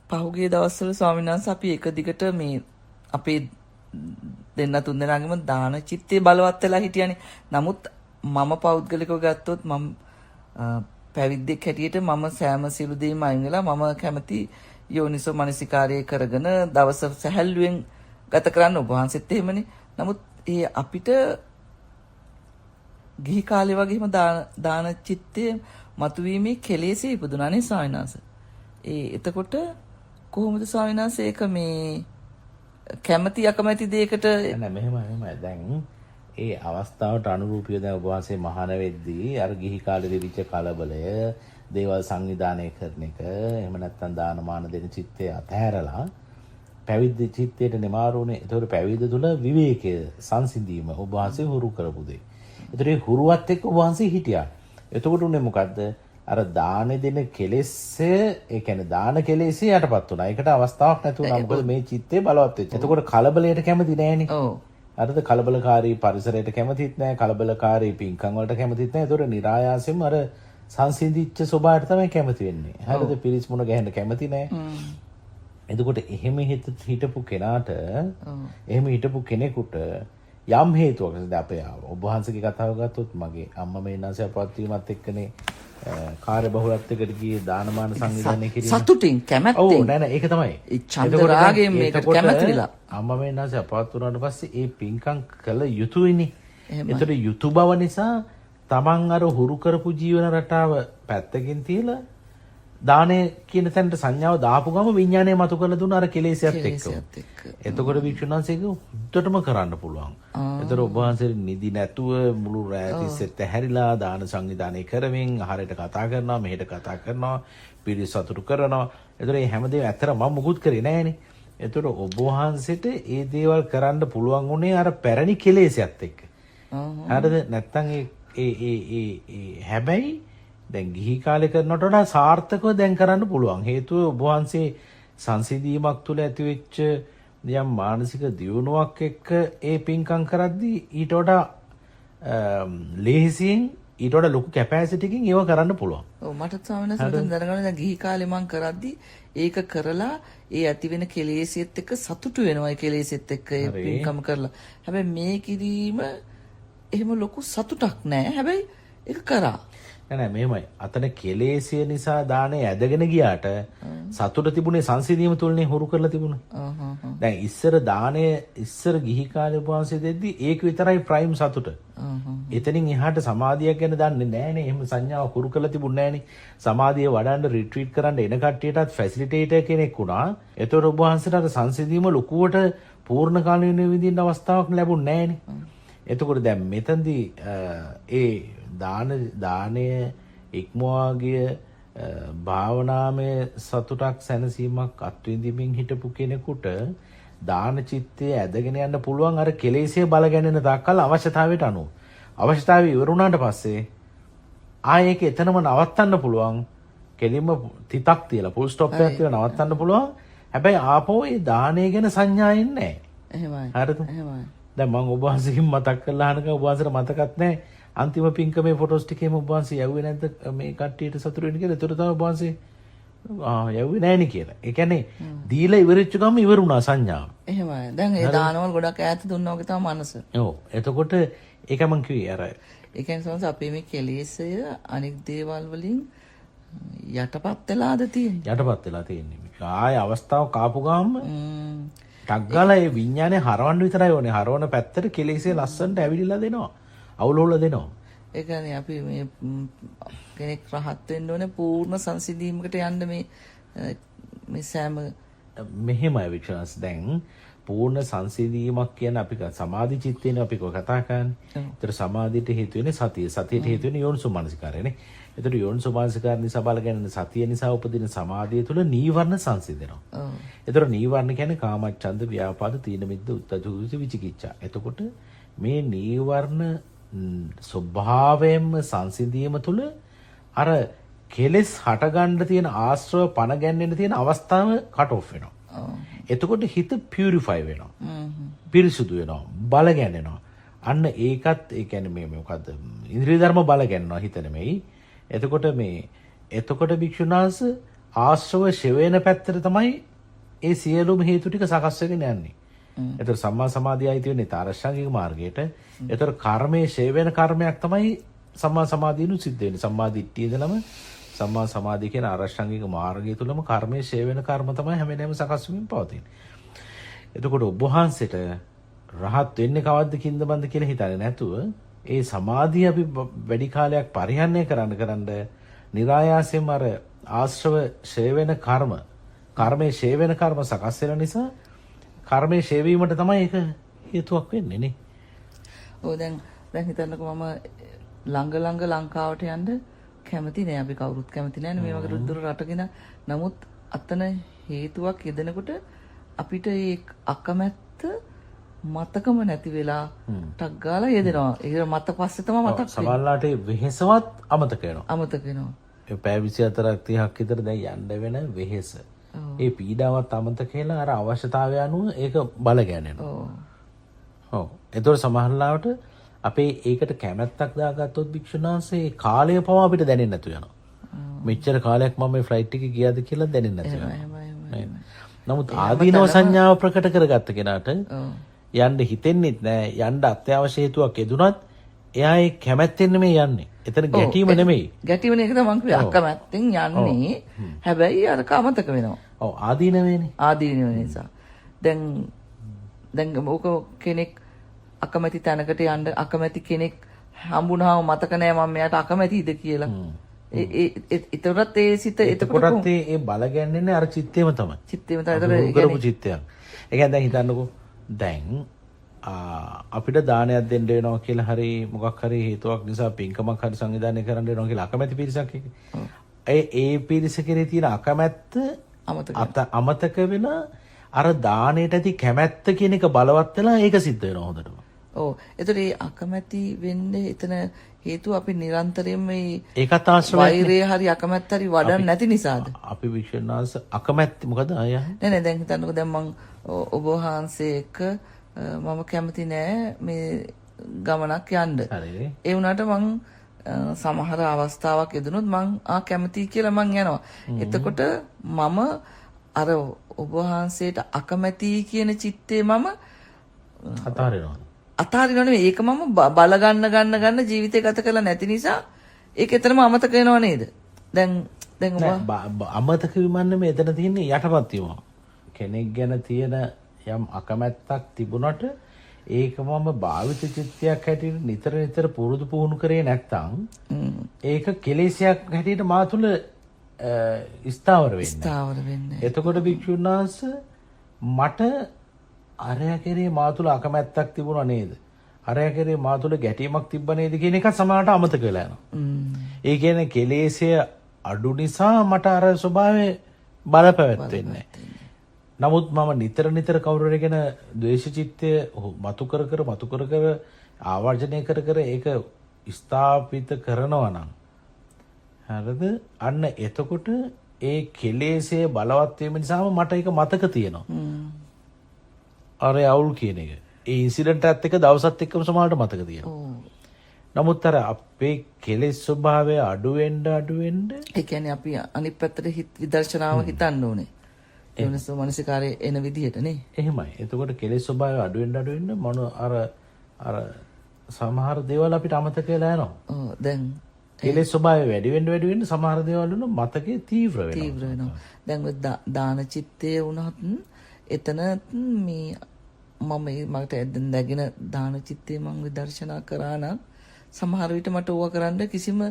පහුගිය දවස්වල ස්වාමීන් වහන්සේ අපි එක දිගට මේ අපේ දෙන්න තුන් දෙනාගේම දාන චිත්තේ බලවත් වෙලා හිටියානේ. නමුත් මම පෞද්ගලිකව ගත්තොත් මම පැවිද්දෙක් හැටියට මම සෑම සියලු දේම අයින් වෙලා මම කැමති යෝනිසෝ මනසිකාරය කරගෙන දවස සැහැල්ලුවෙන් ගත කරන්න ඔබ වහන්සේත් එහෙමනේ. නමුත් ඒ අපිට ගිහි කාලේ වගේම දාන චිත්තේ මතුවීමේ කෙලෙසේ ඉපදුනානේ ස්වාමීන් වහන්සේ. එතකොට කොහොමද ස්වාමීන් වහන්සේ ඒක මේ කැමැති අකමැති දෙයකට නෑ මෙහෙමයි දැන් ඒ අවස්ථාවට අනුරූපීව දැන් ඔබ වහන්සේ මහාන වෙද්දී අර ගිහි කාලේ දෙවිච්ච කලබලය දේවල් සංවිධානය කරන එක එහෙම නැත්නම් දානමාන දෙන චිත්තය අතහැරලා පැවිදි චිත්තයට නිමාරුනේ. ඒතකොට පැවිදි තුල විවේකය සංසිඳීම ඔබ වහන්සේ හුරු කරපු දෙය. ඒතර ඒ හුරුවත් එක්ක ඔබ වහන්සේ හිටියා. එතකොට උනේ මොකද්ද? අර දාන දෙන කෙලෙස්ය ඒ කියන්නේ දාන කෙලෙස්ය යටපත් වුණා. ඒකට අවස්ථාවක් නැති වුණා. මොකද මේ චිත්තේ බලවත් වෙච්ච. එතකොට කලබලයට කැමති නෑනේ. ඔව්. අරද කලබලකාරී පරිසරයට කැමතිත් නෑ. කලබලකාරී පින්කම් වලට කැමතිත් නෑ. ඒතකොට નિરાයාසයෙන්ම අර සංසිඳිච්ච ස්වභාවයට තමයි කැමති වෙන්නේ. හරිද? පිරිස් මුණ ගැහෙන්න කැමති නෑ. එතකොට එහෙම හිටපු කෙනාට එහෙම හිටපු කෙනෙකුට යම් හේතුවකට අපේ ඔබ වහන්සේගේ කතාව ගත්තොත් මගේ අම්මා මේ නැසය පවත්වීමත් එක්කනේ කාර්ය බහුලත්වයකට ගියේ දානමාන සංවිධානය කිරීම සතුටින් කැමැත්තෙන්. ඔව් නෑ ඒක තමයි. ඒ චන්ද රාගයෙන් මේකට කැමැතිලා. අම්මා මේ නැසය පවත්වුණාට පස්සේ ඒ පින්කම් කළ යුතුයිනේ. ඒතර යුතු බව නිසා තමන් අර හුරු කරපු ජීවන රටාව පැත්තකින් තියලා දානේ කියන තැනට සංඥාව දාපු ගම විඥානය මතු කරලා දුන්න අර කෙලෙසයත් එක්ක. එතකොට වික්ෂුණාංශයක උඩටම කරන්න පුළුවන්. ඒතර ඔබ වහන්සේ නිදි නැතුව මුළු රැය තිස්සෙත් ඇහැරිලා දාන සංවිධානය කරමින් ආහාරයට කතා කරනවා, මෙහෙට කතා කරනවා, පිරිස සතුටු කරනවා. ඒතර මේ හැමදේම ඇත්තට මම මුකුත් කරේ නෑනේ. ඒතර ඔබ වහන්සේට මේ දේවල් කරන්න පුළුවන් උනේ අර පැරණි කෙලෙසයත් එක්ක. හරිද? නැත්තම් ඒ හැබැයි දැන් ගිහි කාලේ කරනට වඩා සාර්ථකව දැන් කරන්න පුළුවන්. හේතුව ඔබ වහන්සේ සංසිඳීමක් තුළ ඇතිවෙච්ච යම් මානසික දියුණුවක් එක්ක ඒ පින්කම් කරද්දී ඊට වඩා ලේසියෙන් ඊට වඩා ලොකු කැපැසිටි එකකින් ඒව කරන්න පුළුවන්. ඔව් මට ස්වාමීන් වහන්සේ දැනගන්න දැන් ගිහි කාලේ මං කරද්දී ඒක කරලා ඒ ඇති වෙන කෙලෙසියත් එක්ක සතුටු වෙනවා. ඒ කෙලෙසියත් එක්ක ඒ පින්කම් කරලා. හැබැයි මේ කිරීම එහෙම ලොකු සතුටක් නෑ. හැබැයි ඒක කරා. නෑ මෙහෙමයි. අතන කෙලෙසිය නිසා දානේ ඇදගෙන ගියාට සතුට තිබුණේ සංසිඳීම තුලනේ හුරු කරලා තිබුණේ. දැන් ඉස්සර දානේ ඉස්සර ගිහි කාලේ උපවාසය දෙද්දි ඒක විතරයි ප්‍රයිම් සතුට. එතනින් එහාට සමාධියක් ගැන දන්නේ නෑනේ. එහෙම සංඥාව හුරු කරලා තිබුණේ නෑනේ. සමාධිය වඩන්න රිට්‍රීට් කරන්න එන කට්ටියටත් ෆැසිලිටේටර් කෙනෙක් වුණා. ඒතකොට ඔබ වහන්සේට අර සංසිඳීම ලොකුවට පූර්ණ කාලීන විදිහින් අවස්ථාවක් ලැබුණේ නෑනේ. එතකොට දැන් මෙතනදී ඒ දානය ඉක්මවාගිය භාවනාමය සතුටක් සැනසීමක් අත්විඳින්මින් හිටපු කෙනෙකුට දාන චිත්තය ඇදගෙන යන්න පුළුවන් අර කෙලෙසිය බල ගැනෙන තාක්කල් අවශ්‍යතාවයට අනුව. අවශ්‍යතාවය ඉවර වුණාට පස්සේ ආයේ ඒක එතනම නවත්තන්න පුළුවන්. කෙලින්ම තිතක් තියලා ෆුල් ස්ටොප් එකක් තියලා නවත්තන්න පුළුවන්. හැබැයි ආපහු ඒ දානය ගැන සංඥා එන්නේ නැහැ. එහෙමයි. හරිද? එහෙමයි. දැන් මම ඔබ වහන්සේගෙන් මතක් කරලා අහනක ඔබ වහන්සේට මතකත් නැහැ. අන්තිම පින්කමේ ෆොටෝස් ටිකේම ඔබ වහන්සේ යවුවේ නැද්ද මේ කට්ටියට සතුටු වෙන්න කියලා? ඒතර තමයි ඔබ වහන්සේ යවුවේ නැහැ නේ කියලා. ඒ කියන්නේ දීලා ඉවරෙච්ච ගම ඉවර වුණා සංඥාව. එහෙමයි. දැන් ඒ දානවල ගොඩක් ඈත දුන්නා වගේ තමයි මනස. ඔව්. එතකොට ඒක මං කිව්වේ අර ඒ කියන්නේ සමහර අපේ මේ කෙලෙසය අනික් දේවල් වලින් යටපත් වෙලාද තියෙන්නේ. යටපත් වෙලා තියෙන්නේ. ආය අවස්ථාවක් ආපු ගාම ටග්ගාලා ඒ විඥානේ හරවන්න විතරයි ඕනේ. හරවන පැත්තට කෙලෙසේ ලස්සනට ඇවිලිලා දෙනවා. අවුලෝල දෙනවා. ඒ කියන්නේ අපි මේ කෙනෙක් රහත් වෙන්න ඕනේ පූර්ණ සංසිඳීමකට යන්න මේ සෑම මෙහෙමයි වික්ෂණස් දැන් පූර්ණ සංසිඳීමක් කියන්නේ අපි සමාධි චිත්තේනේ අපි කතා කරන්නේ. ඒතර සමාධියට හේතු වෙන්නේ සතිය. සතියට හේතු වෙන්නේ යෝනිසෝ මනසිකාරයනේ. ඒතර යෝනිසෝ මනසිකාර නිසා බලගෙන සතිය නිසා උපදින සමාධිය තුළ නීවරණ සංසිඳෙනවා. ඒතර නීවරණ කියන්නේ කාමච්ඡන්ද, ව්‍යාපාද, තීන මිද්ද, උද්ධච්ච, විචිකිච්ඡා. එතකොට මේ නීවරණ ස්වභාවයෙන්ම සංසිඳීම තුළ අර කෙලෙස් හටගන්න තියෙන ආශ්‍රව පණ ගැන්වෙන්න තියෙන අවස්ථාව කට් ඔෆ් වෙනවා. එතකොට හිත පියුරිෆයි වෙනවා. පිරිසුදු වෙනවා. බල ගැන්වෙනවා. අන්න ඒකත් ඒ කියන්නේ මේ මොකද්ද? ඉන්ද්‍රිය ධර්ම බල ගැන්වෙනවා හිත නෙමෙයි. එතකොට භික්ෂුනාස ආශ්‍රව ශෙවෙන පැත්තට තමයි ඒ සියලුම හේතු ටික සකස් වෙගෙන යන්නේ. ඒතර සම්මා සමාධියයි තියෙන්නේ තාරෂ්ඨාංගික මාර්ගයට. ඒතර කර්මයේ ශෙවෙන කර්මයක් තමයි සම්මා සමාධියනු සිද්ධ වෙන්නේ. සම්මා දිට්ඨියදලම සම්මා සමාධිය කියන ආරෂ්ඨාංගික මාර්ගය තුලම කර්මයේ ශෙවෙන කර්ම තමයි හැම වෙලේම සකස් වෙමින් පවතින්නේ. එතකොට ඔබ වහන්සේට රහත් වෙන්නේ කවද්ද කින්දබන්ද කියලා හිතන්නේ නැතුව ඒ සමාධිය අපි වැඩි කාලයක් පරිහරණය කරන්න નિરાයාසයෙන්ම අර ආශ්‍රව ඡේ වෙන කර්ම කර්මයේ ඡේ වෙන කර්ම සකස් වෙන නිසා කර්මයේ ඡේ වීමට තමයි ඒක හේතුවක් වෙන්නේ නේ. ඔව් දැන් හිතන්නකෝ මම ළඟ ලංකාවට යන්න කැමති නෑ. අපි කවුරුත් කැමති නෑනේ මේ වගේ දුර රටකින්. නමුත් අතන හේතුවක් යෙදෙනකොට අපිට ඒ අකමැත්ත මතකම නැති වෙලා ටක් ගාලා යෙදෙනවා. ඒ මත පස්සේ තමයි මතක් වෙන්නේ. සමහරලාට වෙහෙසවත් අමතක වෙනවා. අමතක වෙනවා. ඒ පැය 24ක් 30ක් විතර දැන් යන්න වෙන වෙහෙස. ඒ පීඩාවත් අමතක වෙලා අර අවශ්‍යතාවය අනුව ඒක බල ගන්නවා. ඔව්. ඒතකොට සමහරලාට අපේ ඒකට කැමැත්තක් දාගත්තොත් භික්ෂුනාංශේ කාලය පවා අපිට දැනෙන්නේ නැතු වෙනවා. මෙච්චර කාලයක් මම මේ ෆ්ලයිට් එකේ ගියාද කියලා දැනෙන්නේ නැතු වෙනවා. නමුත් ආදීනව සංඥාව ප්‍රකට කරගත්ත කෙනාට යන්න හිතෙන්නෙත් නෑ. යන්න අත්‍යවශ්‍ය හේතුවක් යෙදුනත් එයා ඒ කැමැත්තෙන් නෙමෙයි යන්නේ. එතන ගැටීම නෙමෙයි. ගැටීම එක තමයි මං කිව්වේ අකමැත්තෙන් යන්නේ. හැබැයි අර කාමතක වෙනවා. ඔව් ආදීනවේනේ. ආදීනව නිසා. දැන් ඕක කෙනෙක් අකමැති තැනකට යන්න අකමැති කෙනෙක් හම්බුනහම මතක නෑ මම මෙයාට අකමැතිද කියලා. ඒතරත් ඒ සිත එතකොටත් ඒ බල ගැන්වෙන්නේ අර චිත්තේම තමයි. චිත්තේම තමයි. කරපු චිත්තයක්. ඒ කියන්නේ දැන් හිතන්නකෝ දැන් අපිට දානයක් දෙන්න වෙනවා කියලා හරි මොකක් හරි හේතුවක් නිසා පින්කමක් හරි සංවිධානය කරන්න වෙනවා කියලා අකමැති පිරිසක් ඒ පිරිස කෙරේ තියෙන අකමැත්ත අමතක වෙන අර දාණයට ඇති කැමැත්ත කියන එක බලවත් වෙලා ඒක සිද්ධ වෙනවා හොඳටම. ඔව්. ඒතර ඒ අකමැති වෙන්නේ එතන හේතුව අපි නිරන්තරයෙන් මේ ඒකත් ආශ්‍රව වෛරය හරි අකමැත්ත හරි වඩන්න නැති නිසාද? අපි විශ්වනාස අකමැත්ත මොකද අයියා? නෑ දැන් හිතන්නකෝ දැන් මං ඔබ වහන්සේ එක්ක මම කැමති නෑ මේ ගමනක් යන්න. හරි. ඒ වුණාට මං සමහර අවස්ථාවක් යෙදුනොත් මං කැමතියි කියලා මං යනවා. එතකොට මම අර ඔබ වහන්සේට අකමැතියි කියන චිත්තේ මම අතාරිනව නෙවෙයි. ඒක මම බල ගන්න ජීවිතේ ගත කරලා නැති නිසා ඒක එතරම් අමතක වෙනව නේද? දැන් ඔබ අමතක විමන්නේ මෙතන තියෙන්නේ යටපත් වීම. කෙනෙක් ගැන තියෙන යම් අකමැත්තක් තිබුණට ඒක මම භාවිත චිත්තයක් හැටියට නිතර පුරුදු පුහුණු කරේ නැත්නම් ඒක කෙලෙසයක් හැටියට මා තුළ ස්ථාවර වෙන්නේ. එතකොට භික්ෂුන් වහන්සේ මට අරය කෙරේ මා තුළ අකමැත්තක් තිබුණා නේද? අරය කෙරේ මා තුළ ගැටීමක් තිබ්බ නේද කියන එක සමහරට අමතක වෙලා යනවා. ඒ කියන්නේ කෙලෙසය අඩු නිසා මට අර ස්වභාවය බලපැවැත්වෙන්නේ නැහැ. නමුත් මම නිතර කවුරු හරි ගැන ද්වේෂ චිත්තය මතු කර ආවර්ජනය කර ඒක ස්ථාපිත කරනවා නම් හරිද? අන්න එතකොට ඒ කෙලෙසේ බලවත් වීම නිසාම මට ඒක මතක තියෙනවා. අර අවුල් කියන එක. ඒ ඉන්සිඩන්ට් එකත් එක්ක දවසත් එක්කම සමහරට මතක තියෙනවා. නමුත් අර අපේ කෙලෙස් ස්වභාවය අඩු වෙන්න ඒ කියන්නේ අපි අනිත් පැත්තට විදර්ශනාව හිතන්න ඕනේ. ඒ වෙනස මානසිකාරයේ එන විදිහට නේ. එහෙමයි. එතකොට කෙලෙස් ස්වභාවය අඩු වෙන්න මොන අර සමහර දේවල් අපිට අමතක වෙලා යනවා. ඔව් දැන් කෙලෙස් ස්වභාවය වැඩි වෙන්න සමහර දේවල් වල මතකේ තීව්‍ර වෙනවා. දැන් දාන චිත්තය වුණත් එතන මේ මට නැගෙන දාන චිත්තේ මම විදර්ශනා කරා නම් සමහර විට මට ඕවා කරන්න කිසිම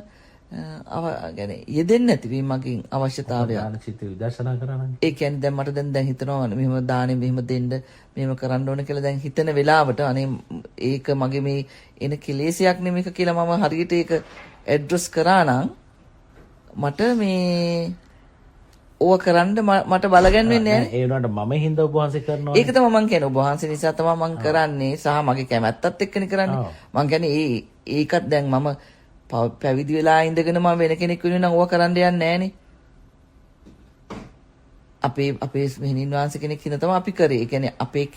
يعني යෙදෙන්නේ නැති වී මගෙන් අවශ්‍යතාවයක්. දාන චිත්තේ විදර්ශනා කරා නම් ඒ කියන්නේ දැන් මට දැන් හිතනවා මෙහෙම දානෙ මෙහෙම දෙන්න මෙහෙම කරන්න ඕන කියලා දැන් හිතන වෙලාවට අනේ ඒක මගේ මේ එන කෙලෙසයක් නෙමෙයි කියලා මම හරියට ඒක ඇඩ්‍රස් කරා නම් මට මේ ඕව කරන්න මට බලගන්වෙන්නේ නැහැ. ඒ වුණාට මම හින්දා ඔබ වහන්සේ කරනවා. ඒක තමයි මම කියන්නේ. ඔබ වහන්සේ නිසා තමයි මම කරන්නේ සහ මගේ කැමැත්තත් එක්කනේ කරන්නේ. මම කියන්නේ ඒකත් දැන් මම පැවිදි වෙලා ඉඳගෙන මම වෙන කෙනෙක් වෙනුවෙන් නම් ඕව කරන්න යන්නේ නැහනේ. අපේ මෙහෙණින් වහන්සේ කෙනෙක් හින්දා තමයි අපි කරේ. ඒ කියන්නේ අපේ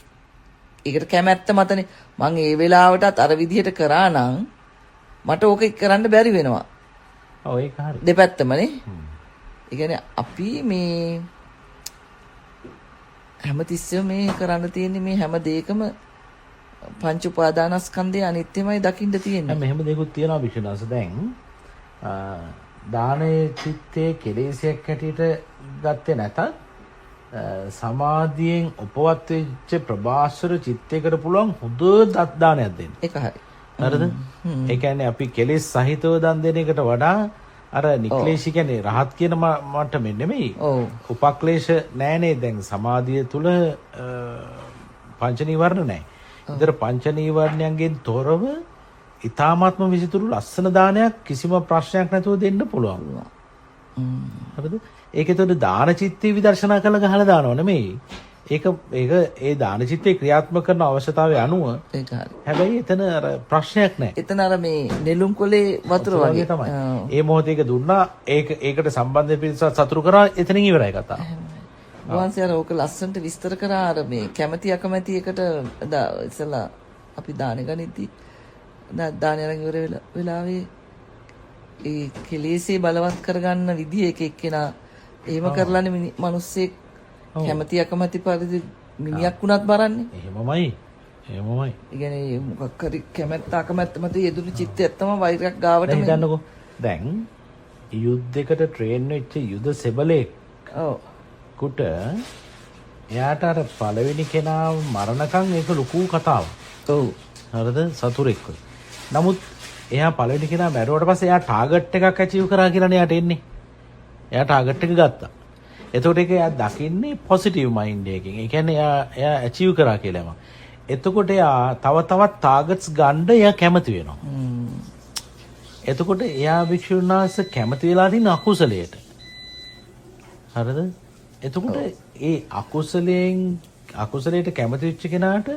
ඒකට කැමැත්ත මතනේ මම ඒ වෙලාවටත් අර විදිහට කරා නම් මට ඕක කරන්න බැරි වෙනවා. ඔව් ඒක හරි. දෙපැත්තමනේ. ඒ කියන්නේ අපි මේ හැමතිස්සෙම මේ කරන්න තියෙන්නේ මේ හැම දෙයකම පංච උපාදානස්කන්ධයේ අනිත්‍යමයි දකින්න තියෙන්නේ. මෙහෙම දෙකුත් තියෙනවා විශ්වාස. දැන් දානයේ චිත්තේ කෙලෙසයක් හැටියට ගත්තේ නැතත් සමාධියෙන් උපවත් වෙච්ච ප්‍රභාස්වර චිත්තයකට පුළුවන් හොඳ දත් දානයක් දෙන්න. ඒක හරි. හරිද? ඒ කියන්නේ අපි කෙලෙස් සහිතව දන් දෙන එකට වඩා අර නික්ලේශී කියන්නේ රහත් කියන මට්ටමේ නෙමෙයි. ඔව්. උපක්ලේශ නෑනේ. දැන් සමාධිය තුල පංච නීවරණ නැහැ. ඉතින් පංච නීවරණයන්ගෙන් තොරව ඊ타මාත්ම විසිතුරු ලස්සන දානයක් කිසිම ප්‍රශ්නයක් නැතුව දෙන්න පුළුවන්. හරිද? ඒකේතොට දාන චිත්තේ විදර්ශනා කළ ගහලා දානව නෙමෙයි. ඒක ඒ දාන චිත්තේ ක්‍රියාත්මක කරන අවශ්‍යතාවය අනුව ඒක හරි. හැබැයි එතන අර ප්‍රශ්නයක් නැහැ. එතන අර මේ නෙළුම් කොලේ වතුර වගේ තමයි. ඒ මොහොතේ ඒක දුන්නා ඒකට සම්බන්ධ පිරිසත් සතුරු කරා එතනින් ඉවරයි කතාව. වහන්සේ අර ඕක ලස්සනට විස්තර කරා අර මේ කැමැති අකමැති එකට ඉස්සලා අපි දාන ගනිද්දි දාන අරන් ඉවර වෙලාවේ ඒ කෙලෙසේ බලවත් කරගන්න විදිහ එක එක්කෙනා එහෙම කරලානේ මිනිස්සෙක් කැමැති අකමැති පරිදි මිනිහක් වුණත් බරන්නේ. එහෙමමයි. ඒ කියන්නේ මොකක් හරි කැමැත්ත අකමැත්ත මත යෙදුණු චිත්තයක් තමයි වෛරයක් ගාවට මේ හිතන්නකෝ. දැන් යුද්ධයකට ට්‍රේන් වෙච්ච යුද සෙබලෙක්. ඔව්. කුට එයාට අර පළවෙනි කෙනා මරණකම් ඒක ලොකු කතාවක්. ඔව්. හරිද? සතුරෙක්ව. නමුත් එයා පළවෙනි කෙනා මැරුවට පස්සේ එයා ටාගට් එකක් ඇචීව් කරා කියලානේ එයාට එන්නේ. එයා ටාගට් එක ගත්තා. එතකොට ඒක එයා දකින්නේ පොසිටිව් මයින්ඩ් එකකින්. ඒ කියන්නේ එයා ඇචීව් කරා කියලාම. එතකොට එයා තව තවත් ටාගට්ස් ගන්න එයා කැමති වෙනවා. එතකොට එයා වික්ෂුණාස කැමති වෙලා තියෙන අකුසලයට. හරිද? එතකොට ඒ අකුසලයට කැමති වෙච්ච කෙනාට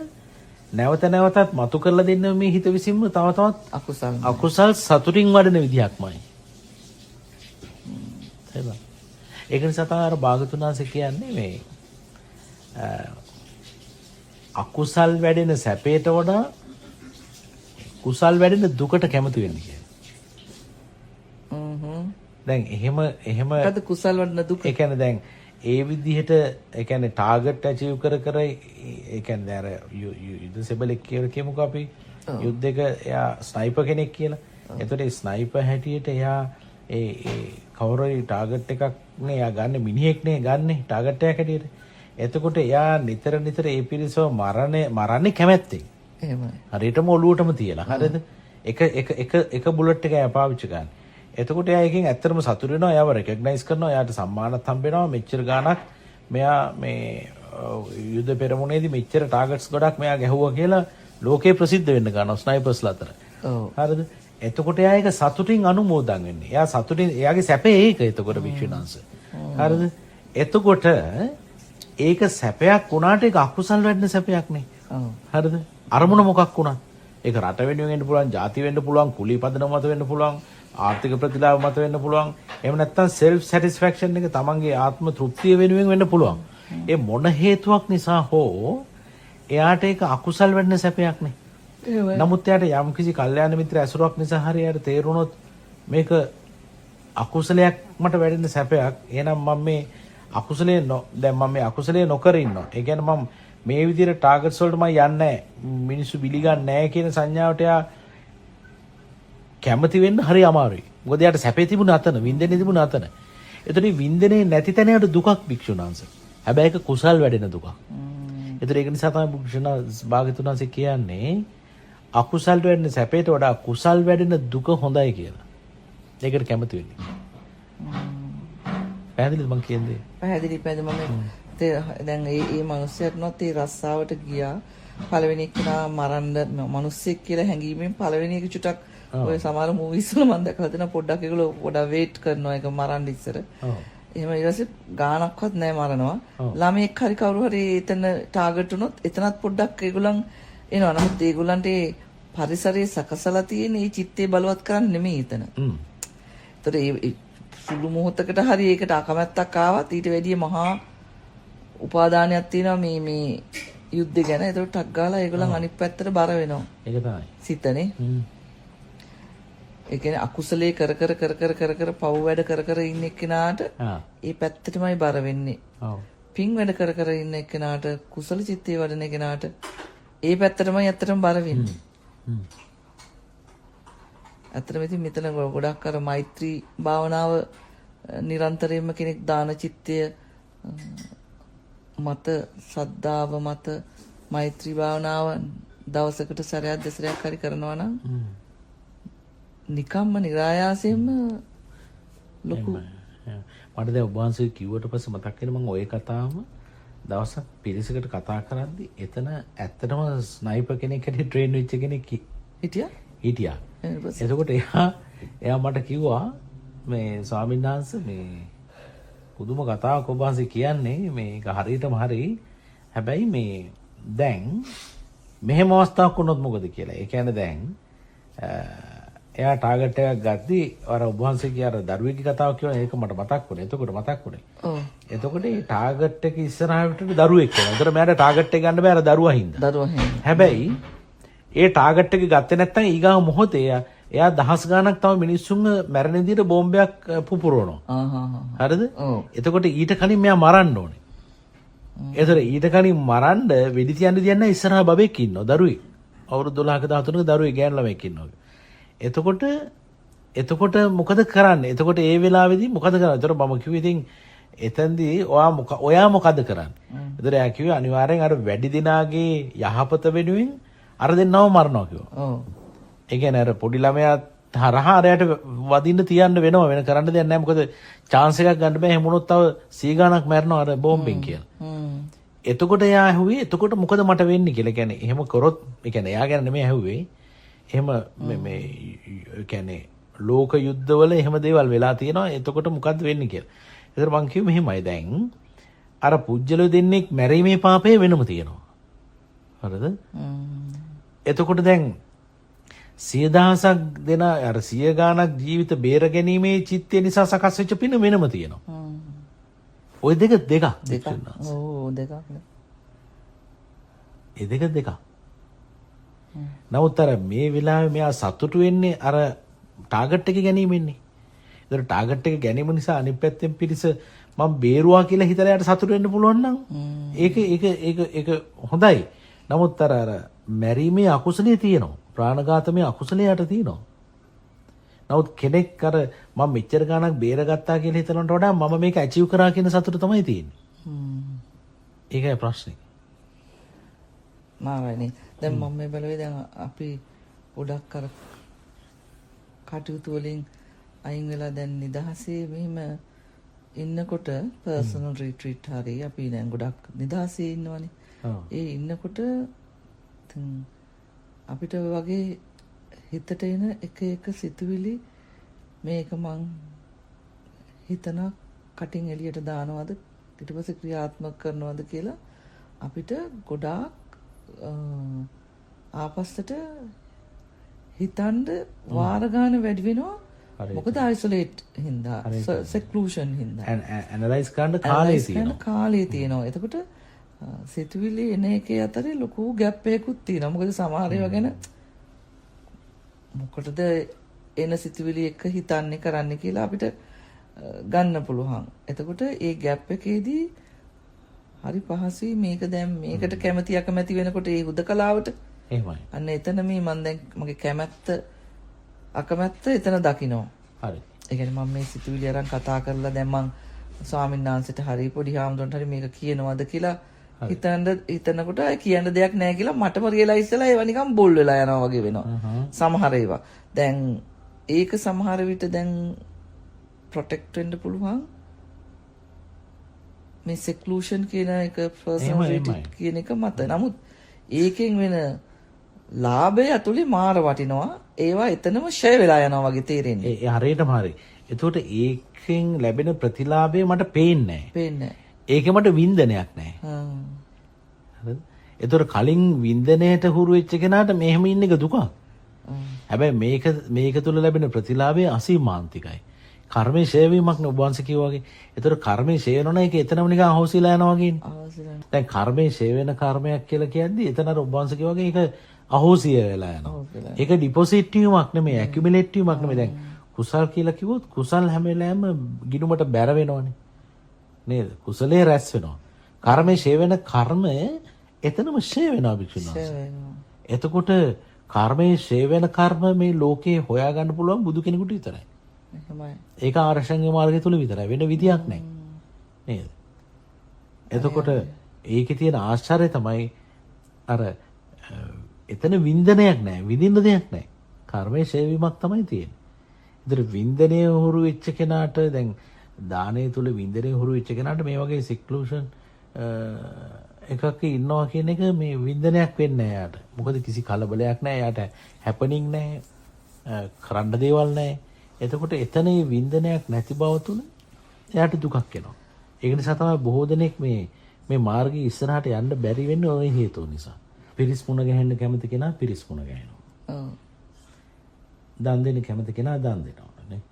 නැවත නැවතත් මතු කරලා දෙන්න මේ හිත විසින්ම තව තවත් අකුසල් සතුටින් වඩන විදිහක්මයි. එහෙනම් ඒක නිසා තමයි අර භාගතුනාසේ කියන්නේ මේ අකුසල් වැඩෙන සැපයට වඩා කුසල් වැඩෙන දුකට කැමති වෙන්න කියලා. දැන් එහෙම මොකද කුසල් වඩන දුක? ඒ කියන්නේ දැන් ඒ විදිහට ඒ කියන්නේ ටාගට් ඇචීව් කර ඒ කියන්නේ අර යුද සෙබලෙක් කියලා කියමුකෝ අපි යුද්ධයක එයා ස්නයිපර් කෙනෙක් කියලා. එතකොට ඒ ස්නයිපර් හැටියට එයා ඒ කවුරුයි ටාගට් එකක් නේ එයා ගන්න මිනිහෙක් නේ ගන්නෙ ටාගට් එකක් හැටියට. එතකොට එයා නිතර ඒ පිරිසව මරන්නේ කැමැත්තෙන්. එහෙමයි. හරියටම ඔලුවටම තියලා. හරිද? එක බුලට් එක එයා පාවිච්චි ගන්න. එතකොට එයා එකෙන් ඇත්තටම සතුටු වෙනවා. එයාව රෙකග්නයිස් කරනවා. එයාට සම්මානත් හම්බ වෙනවා. මෙච්චර ගාණක් මෙයා මේ යුද්ධ පෙරමුණේදී මෙච්චර ටාගට්ස් ගොඩක් මෙයා ගැහුවා කියලා ලෝකේ ප්‍රසිද්ධ වෙන්න ගන්නවා ස්නයිපර්ස්ලා අතර. ඔව්. හරිද? එතකොට එයා ඒක සතුටින් අනුමෝදන් වෙන්නේ. එයා සතුටින් එයාගේ සැපේ ඒක එතකොට වික්ෂුණාංශ. හරිද? එතකොට ඒක සැපයක් වුණාට ඒක අකුසල් වැඩන සැපයක් නේ. ඔව්. හරිද? අරමුණ මොකක් වුණත් ඒක රට වෙනුවෙන් වෙන්න පුළුවන්, ජාති වෙන්න පුළුවන්, කුලී පදනම මත වෙන්න පුළුවන්, ආර්ථික ප්‍රතිලාභ මත වෙන්න පුළුවන්. එහෙම නැත්නම් self satisfaction එක තමන්ගේ ආත්ම තෘප්තිය වෙනුවෙන් වෙන්න පුළුවන්. ඒ මොන හේතුවක් නිසා හෝ එයාට ඒක අකුසල් වෙන්න සැපයක් නේ. නමුත් එයාට යම්කිසි කල්යාණ මිත්‍ර ඇසුරක් නිසා හරි එයාට තේරුණොත් මේක අකුසලයක් මට වැඩෙන සැපයක්. එහෙනම් මම මේ අකුසලයේ නොකර ඉන්නවා. ඒ කියන්නේ මම මේ විදිහට ටාගට්ස් වලට මම යන්නේ නැහැ. මිනිස්සු පිළිගන්නේ නැහැ කියන සංඥාවට එයා කැමති වෙන්න හරි අමාරුයි. මොකද එයාට සැපේ තිබුණ අතන, වින්දනේ තිබුණ අතන. එතකොට වින්දනේ නැති තැන යට දුකක් භික්ෂුණාංශ. හැබැයි ඒක කුසල් වැඩෙන දුකක්. එතකොට ඒක නිසා තමයි භාග්‍යතුන්වහන්සේ කියන්නේ අකුසල් වැඩෙන සැපේට වඩා කුසල් වැඩෙන දුක හොඳයි කියලා. ඒකට කැමති වෙන්නේ. පැහැදිලිද මං කියන්නේ? පැහැදිලි මම දැන් මේ මිනිස්සුන්වත් ඒ රස්සාවට ගියා. පළවෙනි එක්කෙනා මරන්න මිනිස්සෙක් කියලා හැංගීමෙන් පළවෙනි එක චුටක් ඔය සමහර මූවිස් වල මම දැකලා තියෙනවා පොඩ්ඩක් ඒගොල්ලෝ පොඩ්ඩක් වේට් කරනවා ඒක මරන්න ඉස්සර. එහෙම ඊට පස්සේ ගානක්වත් නැහැ මරනවා. ළමෙක් හරි කවුරු හරි එතන ටාගට් වුණොත් එතනත් පොඩ්ඩක් ඒගොල්ලන් එනවා. නමුත් ඒගොල්ලන්ට ඒ පරිසරයේ සකසලා තියෙන මේ චිත්තේ බලවත් කරන්නේ නෙමෙයි එතන. ඒතර ඒ සුළු මොහොතකට හරි ඒකට අකමැත්තක් ආවත් ඊට වැඩිය මහා උපාදානයක් තියෙනවා මේ යුද්ධය ගැන. ඒතකොට ටක් ගාලා ඒගොල්ලන් අනිත් පැත්තට බර වෙනවා. ඒක තමයි. සිතනේ. ඒ කියන්නේ අකුසලයේ කර පව් වැඩ කර ඉන්න එක්කෙනාට ඒ පැත්තටමයි බර වෙන්නේ. ඔව්. පින් වැඩ කර ඉන්න එක්කෙනාට කුසල චිත්තේ වඩන එක්කෙනාට ඒ පැත්තටමයි ඇත්තටම බර වෙන්නේ. ඇත්තටම ඉතින් මෙතන ගොඩක් අර මෛත්‍රී භාවනාව නිරන්තරයෙන්ම කෙනෙක් දාන චිත්තය මත සද්ධාව මත මෛත්‍රී භාවනාව දවසකට සැරයක් දෙසරයක් හරි කරනවා නම් නිකම්ම નિરાයාසයෙන්ම ලොකු මට දැන් ඔබ වහන්සේ කිව්වට පස්සේ මතක් වෙන මම ওই කතාවම දවසක් පිරිසකට කතා කරද්දි එතන ඇත්තටම ස්නයිපර් කෙනෙක් හැටියට ට්‍රේන් වෙච්ච කෙනෙක් හිටියා. එතකොට එයා මට කිව්වා මේ ස්වාමීන් වහන්සේ මේ පුදුම කතාවක් ඔබ වහන්සේ කියන්නේ මේක හරියටම හරි. හැබැයි මේ දැන් මෙහෙම අවස්ථාවක් වුණොත් මොකද කියලා. ඒ කියන්නේ දැන් එයා ටාගට් එකක් ගද්දි අර ඔබ වහන්සේ කිය අර දරුවෙක්ගේ කතාවක් කියනවා ඒක මට මතක් වුණේ. එතකොට මතක් වුණේ. ඔව්. එතකොට මේ ටාගට් එක ඉස්සරහට දරුවෙක් වෙනවා. ඒතර මෑට ටාගට් එක ගන්න බෑ අර දරුවා හින්දා. හැබැයි ඒ ටාගට් එක ගත්තේ නැත්නම් ඊගාව මොහොතේ එයා දහස් ගාණක් තව මිනිස්සුන්ව මැරෙන විදිහට බෝම්බයක් පුපුරවනවා. හරිද? එතකොට ඊට කලින් මෙයා මරන්න ඕනේ. ඒතර ඊට කලින් මරන්න වෙඩි තියන්න දෙන්නේ නැහැ ඉස්සරහා බබෙක් ඉන්නවා දරුවෙක්. අවුරුදු 12ක 13ක දරුවෙක් ගෑනු ළමෙක් ඉන්නවා. එතකොට මොකද කරන්නේ? එතකොට ඒ වෙලාවේදී මොකද කරන්නේ? ඒතර මම කිව්වේ ඉතින් එතෙන්දී ඔයා මොකද කරන්නේ? ඒතර එයා කිව්වේ අනිවාර්යෙන් අර වැඩි දිනාගේ යහපත වෙනුවෙන් අර දෙන්නව මරනවා කිව්වා. ඔව්. ඒ කියන්නේ අර පොඩි ළමයා හරහා අරයට වදින්න තියන්න වෙනවා වෙන කරන්න දෙයක් නැහැ. මොකද chance එකක් ගන්න බෑ. එහෙම වුණොත් තව 100 ගණක් මැරෙනවා අර බෝම්බෙන් කියලා. එතකොට එයා ඇහුවේ එතකොට මොකද මට වෙන්නේ කියලා. ඒ කියන්නේ එහෙම කරොත් ඒ කියන්නේ එයා ගැන නෙමෙයි ඇහුවේ. එහෙම මේ කියන්නේ ලෝක යුද්ධවල එහෙම දේවල් වෙලා තියෙනවා. එතකොට මොකද්ද වෙන්නේ කියලා. ඒතර මං කිව්වේ මෙහෙමයි දැන් අර පුජ්‍යලෝ දෙන්නෙක් මැරීමේ පාපය වෙනම තියෙනවා. හරිද? එතකොට දැන් 100,000ක් දෙන අර 100 ගාණක් ජීවිත බේර ගැනීමේ චිත්තය නිසා සකස් වෙච්ච පින වෙනම තියෙනවා. ওই දෙක. ඔව් දෙකක්. ඒ දෙක. නමුත් අර මේ වෙලාවේ මෙයා සතුටු වෙන්නේ අර ටාගට් එක ගැනීමෙන්නේ. ඒතර ටාගට් එක ගැනීම නිසා අනිත් පැත්තෙන් පිරිස මම බේරුවා කියලා හිතලා යාට සතුටු වෙන්න පුළුවන් නම් ඒක හොඳයි. නමුත් අර මැරීමේ අකුසලයේ තියෙනවා. ප්‍රාණඝාතමේ අකුසලයට තියෙනවා. නමුත් කෙනෙක් අර මම මෙච්චර ගාණක් බේරගත්තා කියලා හිතනට වඩා මම මේක ඇචීව් කරා කියන සතුට තමයි තියෙන්නේ. ඒකයි ප්‍රශ්නේ. මාවනේ. දැන් මම මේ බලුවේ දැන් අපි ගොඩක් අර කටයුතු වලින් අයින් වෙලා දැන් නිදහසේ මෙහිම ඉන්නකොට පර්සනල් රිට්‍රීට් හරි අපි දැන් ගොඩක් නිදහසේ ඉන්නවනේ. ඒ ඉන්නකොට අපිට වගේ හිතට එන එක සිතුවිලි මේක මං හිතන කටින් එළියට දානවද ඊට පස්සේ ක්‍රියාත්මක කරනවද කියලා අපිට ගොඩාක් ආපස්සට හිතන්න වාර ගන්න වැඩි වෙනවා. මොකද අයිසොලේට් හින්දා සෙක්ලූෂන් හින්දා ඇනලයිස් කරන්න කාලේ තියෙනවා. එතකොට සිතුවිලි එන එකේ අතරේ ලොකු ගැප් එකකුත් තියෙනවා. මොකද සමහර ඒවා ගැන මොකටද එන සිතුවිලි එක හිතන්නේ කරන්නේ කියලා අපිට ගන්න පුළුවන්. එතකොට ඒ ගැප් එකේදී හරි පහසුයි මේක දැන් මේකට කැමැති අකමැති වෙනකොට ඒ හුදකලාවට එහෙමයි. අන්න එතන මේ මම දැන් මගේ කැමැත්ත අකමැත්ත එතන දකින්න. හරි. ඒ කියන්නේ මම මේ සිතුවිලි අරන් කතා කරලා දැන් මං ස්වාමීන් වහන්සේට හරි පොඩි හාමුදුරන්ට හරි මේක කියනවාද කියලා හිතනකොට කියන්න දෙයක් නැහැ කියලා මටම රියලයිස් වෙලා ඒවා නිකන් බොල් වෙලා යනවා වගේ වෙනවා. සමහර ඒවා. දැන් ඒක සමහර විට දැන් ප්‍රොටෙක්ට් වෙන්න පුළුවන්. මේ සෙක්ලූෂන් කියන එක පර්සනල් රිට්‍රීට් කියන එක මත. නමුත් ඒකෙන් වෙන ලාභය ඇතුලේ මාර වටිනවා. ඒවා එතනම ෂය වෙලා යනවා වගේ තේරෙන්නේ. ඒ හරියටම හරි. එතකොට ඒකෙන් ලැබෙන ප්‍රතිලාභය මට පේන්නේ නැහැ. ඒකේ මට වින්දනයක් නැහැ. හරිද? එතකොට කලින් වින්දනයට හුරු වෙච්ච කෙනාට මෙහෙම ඉන්න එක දුකක්. හැබැයි මේක තුල ලැබෙන ප්‍රතිලාභය අසීමාන්තිකයි. කර්මයේ ෂේ වීමක් නේ ඔබ වහන්සේ කිව්වා වගේ. ඒතර කර්මයේ ෂේ වෙනවා නම් ඒක එතනම නිකන් අහෝසිලා යනවා වගේ. දැන් කර්මයේ ෂේ වෙන කර්මයක් කියලා කියද්දි එතන අර ඔබ වහන්සේ කිව්වා වගේ ඒක අහෝසිය වෙලා යනවා. ඒක ඩිපොසිට් වීමක් නෙමෙයි, ඇකියුමුලේට් වීමක් නෙමෙයි. දැන් කුසල් කියලා කිව්වොත් කුසල් හැම වෙලාවෙම ගිනුමට බැර වෙනවනේ. නේද? කුසලයේ රැස් වෙනවා. කර්මයේ ෂේ වෙන කර්මය එතනම ෂේ වෙනවා භික්ෂුන් වහන්සේ. එතකොට කර්මයේ ෂේ වෙන කර්ම මේ ලෝකේ හොයාගන්න පුළුවන් බුදු කෙනෙකුට විතරයි. ඒක ආර්ෂංග මාර්ගය තුල විතරයි. වෙන විදියක් නැහැ. නේද? එතකොට ඒකේ තියෙන ආශ්චර්යය තමයි අර එතන වින්දනයක් නැහැ. විඳින්න දෙයක් නැහැ. කර්මයේ ෂේ වීමක් තමයි තියෙන්නේ. ඒතර වින්දනය හුරු වෙච්ච කෙනාට දැන් දානය තුල වින්දනය හුරු වෙච්ච කෙනාට මේ වගේ සික්ලූෂන් එකක ඉන්නවා කියන එක මේ වින්දනයක් වෙන්නේ නැහැ යාට. මොකද කිසි කලබලයක් නැහැ යාට. හැපනින් නැහැ. කරන්න දේවල් නැහැ. එතකොට එතන මේ වින්දනයක් නැති බව තුල එයාට දුකක් එනවා. ඒක නිසා තමයි බොහෝ දෙනෙක් මේ මාර්ගයේ ඉස්සරහට යන්න බැරි වෙන්නේ ওই හේතුව නිසා. පිරිස් මුණ ගැහෙන්න කැමති කෙනා පිරිස් මුණ ගැහෙනවා. ඔව්. දන් දෙන්න කැමති කෙනා දන් දෙනවා නේ.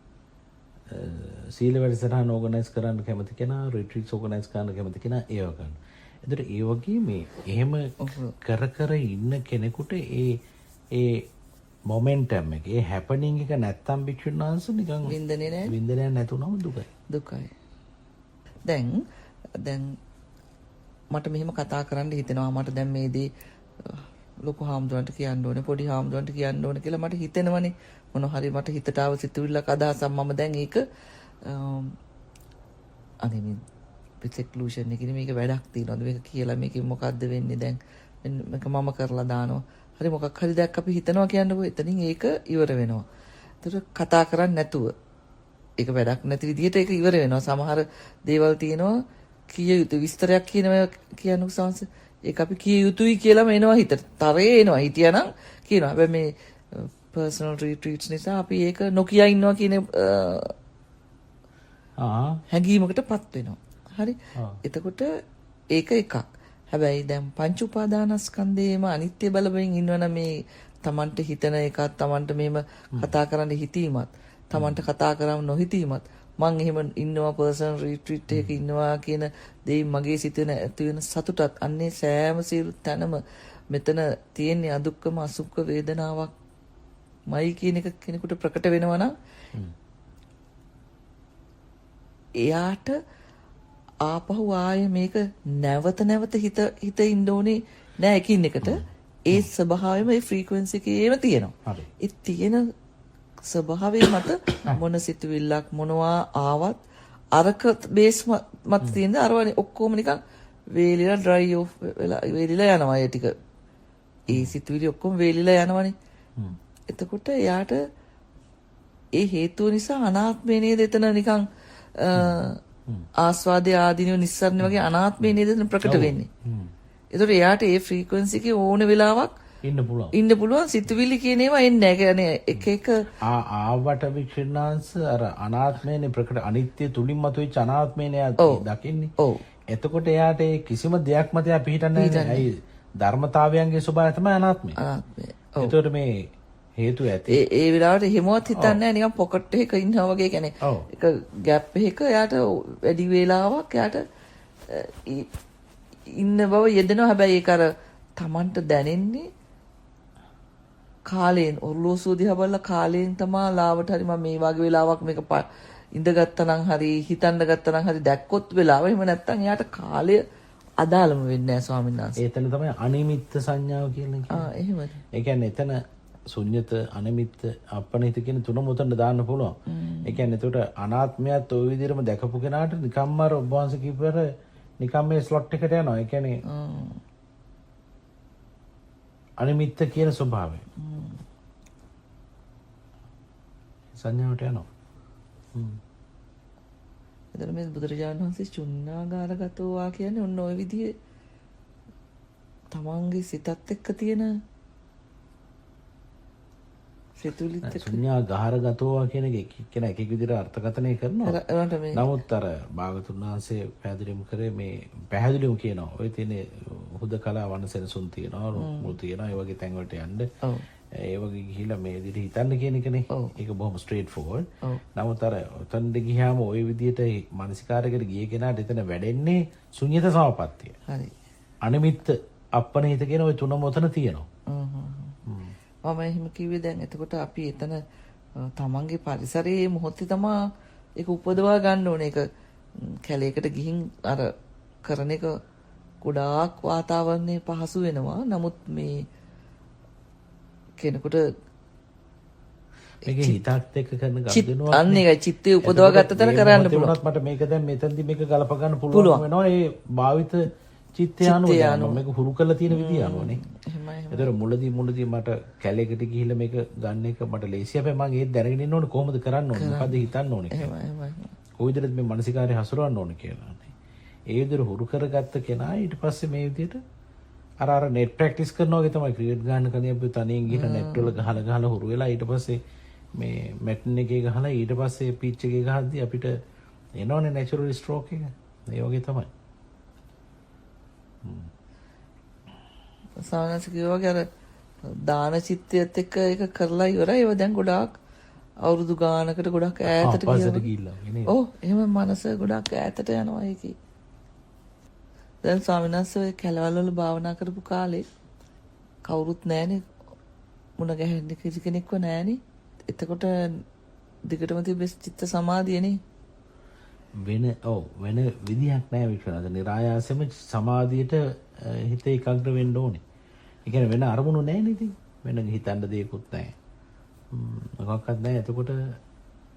සීල වැඩසටහන ඕගනයිස් කරන්න කැමති කෙනා රිට්‍රීට්ස් ඕගනයිස් කරන්න කැමති කෙනා ඒව කරනවා. ඒතර ඒ වගේ මේ එහෙම කර ඉන්න කෙනෙකුට ඒ මොමන්ටම් එක ඒ හැපනින් එක නැත්තම් භික්ෂුන් වහන්සේ නිකන් වින්දනය නැතුනම දුකයි. දැන් මට මෙහෙම කතා කරන්න හිතෙනවා. මට දැන් මේදී ලොකු හාමුදුරන්ට කියන්න ඕනේ පොඩි හාමුදුරන්ට කියන්න ඕනේ කියලා මට හිතෙනවනේ. මොන හරි මට හිතට ආව සිතුවිල්ලක් අදහසක් මම දැන් ඒක අනේ මේ පිසෙක්ලූෂන් එකේ මේක වැඩක් තියෙනවද මේක කියලා මේකෙන් මොකද්ද වෙන්නේ දැන් මේක මම කරලා දානවා. හරි මොකක් හරි දෙයක් අපි හිතනවා කියන්නකෝ. එතනින් ඒක ඉවර වෙනවා. ඒතර කතා කරන්නේ නැතුව ඒක වැඩක් නැති විදිහට ඒක ඉවර වෙනවා. සමහර දේවල් තියෙනවා කිය යුතු විස්තරයක් කියනු සංස ඒක අපි කිය යුතුයි කියලාම එනවා හිතට. තරේ එනවා. හිටියානම් කියනවා. හැබැයි මේ පර්සනල් රිට්‍රීට්ස් නිසා අපි ඒක නොකිය ඉන්නවා කියන හැඟීමකටපත් වෙනවා. හරි. එතකොට ඒක එකක්. හැබැයි දැන් පංච උපාදානස්කන්ධයේම අනිත්‍ය බලයෙන් ඉන්නවනම් මේ Tamanට හිතන එකක් Tamanට මේම කතා කරන්න හිතීමත් Tamanට කතා කරන්න නොහිතීමත් මං එහෙම ඉන්නවා පර්සනල් රිට්‍රීට් එකක ඉන්නවා කියන දේ මගේ සිතේ ඇති වෙන සතුටත් අන්නේ සෑම සියලු තැනම මෙතන තියෙන අදුක්කම අසුඛ වේදනාවක් මයි කියන එක කෙනෙකුට ප්‍රකට වෙනවා නම් එයාට ආපහු ආයේ මේක නැවත හිත ඉන්න ඕනේ නෑ එකින් එකට. ඒ ස්වභාවයම ඒ ෆ්‍රීකවෙන්සි එකේම තියෙනවා. ඒ තියෙන ස්වභාවය මත මොන සිතුවිල්ලක් මොනවා ආවත් අරක බේස් මත තියෙන අරවනේ ඔක්කොම නිකන් වේලිලා ඩ්‍රයි ඔෆ් වෙලා වේලිලා යනවා ඒ ටික. ඒ සිතුවිලි ඔක්කොම වේලිලා යනවනේ. එතකොට එයාට ඒ හේතුව නිසා අනාත්මය නේද එතන නිකන් ආස්වාදයේ ආදීනව නිස්සාරණ වගේ අනාත්මය නේද එතන ප්‍රකට වෙන්නේ. ඒතකොට එයාට ඒ ෆ්‍රීකවෙන්සි එකේ ඕන වෙලාවක් ඉන්න පුළුවන් සිතුවිලි කියන ඒවා එන්නේ නැහැ. එක ආවට වික්ෂණාංශ අර අනාත්මයනේ ප්‍රකට අනිත්‍ය තුලින් මතුවෙච්ච අනාත්මයනේ දකින්නේ. එතකොට එයාට ඒ කිසිම දෙයක් මත එයා පිටින්නේ නැහැ. ඇයි ධර්මතාවයන්ගේ ස්වභාවය තමයි අනාත්මය. ඒතකොට මේ හේතු ඇති. ඒ වෙලාවට හිමවත් හිතන්නේ නැහැ නිකන් පොකට් එකක ඉන්නවා වගේ. කියන්නේ එක ગેප් එකක එයාට වැඩි වේලාවක් එයාට ඉන්න බව යෙදෙනවා. හැබැයි ඒක අර Tamanට දැනෙන්නේ කාලයෙන් ඔර්ලෝසුව දිහා බලලා කාලයෙන් තමයි ලාවට හරි මම මේ වගේ වෙලාවක් මේක ඉඳගත්තා නම් හරි හිතන්න ගත්තා නම් හරි දැක්කොත් වෙලාව එහෙම නැත්නම් එයාට කාලය අදාළම වෙන්නේ නැහැ ස්වාමීන් වහන්සේ. එතන තමයි අනිමිත්ත සංඥාව කියලා කියන්නේ. එහෙමද. ඒ කියන්නේ එතන ශුන්්‍යත අනිමිත්ත අපනිත කියන තුනම උතන දාන්න පුළුවන්. ඒ කියන්නේ එතකොට අනාත්මයත් ওই විදිහටම දැකපු කෙනාට නිකම්ම අර ඔබ වහන්සේ කිව්වර නිකම් මේ ස්ලොට් එකට යනවා. ඒ කියන්නේ අනිමිත්ත කියන ස්වභාවය. සංඥාවට යනවා. එතන මේ බුදුරජාණන් වහන්සේ ශුන්‍යාගාරගතෝවා කියන්නේ ඔන්න ওই විදිහේ තමන්ගේ සිතත් එක්ක තියෙන සිතුවිලිත් එක්ක ශුන්‍යාගාරගතෝවා කියන එක කියන එක විදිහට අර්ථකථනය කරනවා. නමුත් අර භාගතුන් වහන්සේ පැහැදිලිවම කරේ මේ පැහැදිලිවම කියනවා. ඔය තියෙන හුදකලා වනසෙනසුන් තියෙනවා, මුල් තියෙනවා, ඒ වගේ තැන් වලට යන්න. ඒ වගේ ගිහිලා මේ විදිහට හිතන්න කියන එකනේ. ඒක බොහොම ස්ට්‍රේට් ෆෝවර්ඩ්. නමුත් අර උතන්ද ගියාම ওই විදිහට මානසිකාරයකට ගිය කෙනාට එතන වැඩෙන්නේ ශුන්‍යත සමාපත්තිය. හරි. අනිමිත්ත අපනහිත කියන ওই තුනම උතන තියෙනවා. මම එහෙම කිව්වේ දැන් එතකොට අපි එතන තමන්ගේ පරිසරයේ මොහොතේ තමා ඒක උපදවා ගන්න ඕනේ. ඒක කැලේකට ගිහින් අර කරන එක ගොඩාක් වාතාවරණය පහසු වෙනවා. නමුත් මේ කෙනෙකුට මේක හිතත් එක්ක කරන ගනුදෙනුවක් අන්න ඒක චිත්තේ උපදවා ගත්ත තැන කරන්න පුළුවන්. මට මේක දැන් මෙතනදි මේක ගලප ගන්න පුළුවන් වෙනවා. ඒ භාවිත චිත්තය අනුව මේක හුරු කරලා තියෙන විදිය අනුවනේ. ඒතර මුලදී මට කැලේකට ගිහිල්ලා මේක ගන්න එක මට ලේසි. හැබැයි මම ඒක දැනගෙන ඉන්න ඕනේ කොහොමද කරන්න ඕනේ, මොකද්ද හිතන්න ඕනේ කියලා. කොයිදද මේ මානසිකාරය හසුරවන්න ඕනේ කියලා. ඒ විදිහට හුරු කරගත්ත කෙනා ඊට පස්සේ මේ විදිහට අර නෙට් ප්‍රැක්ටිස් කරනවා වගේ තමයි ක්‍රිකට් ගන්න කලින් අපි තනියෙන් ගිහින් නෙට් වල ගහලා හුරු වෙලා ඊට පස්සේ මේ මැටන් එකේ ගහලා ඊට පස්සේ පිච් එකේ ගහද්දී අපිට එනවනේ නැචරල් ස්ට්‍රෝක් එක. ඒ වගේ තමයි. සාමාන්‍යයෙන් කියවා වගේ අර දාන චිත්තයත් එක්ක ඒක කරලා ඉවරයි. ඒව දැන් ගොඩාක් අවුරුදු ගානකට ගොඩක් ඈතට ගිහිල්ලා. ඔව් එහෙම මනස ගොඩක් ඈතට යනවා ඒකේ. දැන් ස්වාමීන් වහන්සේ කැලවල වල භාවනා කරපු කාලේ කවුරුත් නැහනේ, මුණ ගැහෙන්න කිසි කෙනෙක්ව නැහනේ. එතකොට දිගටම තිබෙස් චිත්ත සමාධියනේ. වෙන විදියක් නැහැ විශ්වනාථ. નિરાයාසෙම සමාධියට හිත ඒකාග්‍ර වෙන්න ඕනේ. ඒ කියන්නේ වෙන අරමුණු නැහැ නේද? වෙන හිතන්න දෙයක්වත් නැහැ. මොකක්වත් නැහැ. එතකොට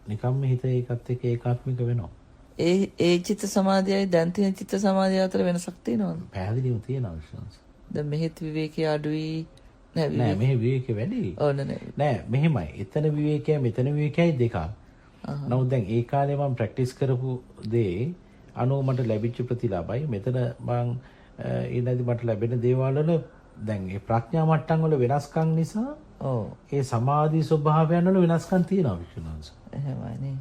නිකම්ම හිත ඒකත් එක්ක ඒකාත්මික වෙනවා. ඒ චිත්ත සමාධියයි දැන් තියෙන චිත්ත සමාධිය අතර වෙනසක් තියෙනවද? පැහැදිලිව තියෙනවා විශ්වාස. දැන් මෙහෙත් විවේකී අඩුයි නෑ මෙහෙ විවේකේ වැඩි. නෑ මෙහෙමයි. එතන විවේකයයි මෙතන විවේකයයි දෙකක්. නමුත් දැන් ඒ කාලේ මම ප්‍රැක්ටිස් කරපු දේ අනුව මට ලැබිච්ච ප්‍රතිලාභයි. මෙතන මම ඊළඟට මට ලැබෙන දේවල් වල දැන් ඒ ප්‍රඥා මට්ටම් වල වෙනස්කම් නිසා ඒ සමාධි ස්වභාවයන් වල වෙනස්කම් තියෙනවා විශ්වාස. එහෙමයි නේ.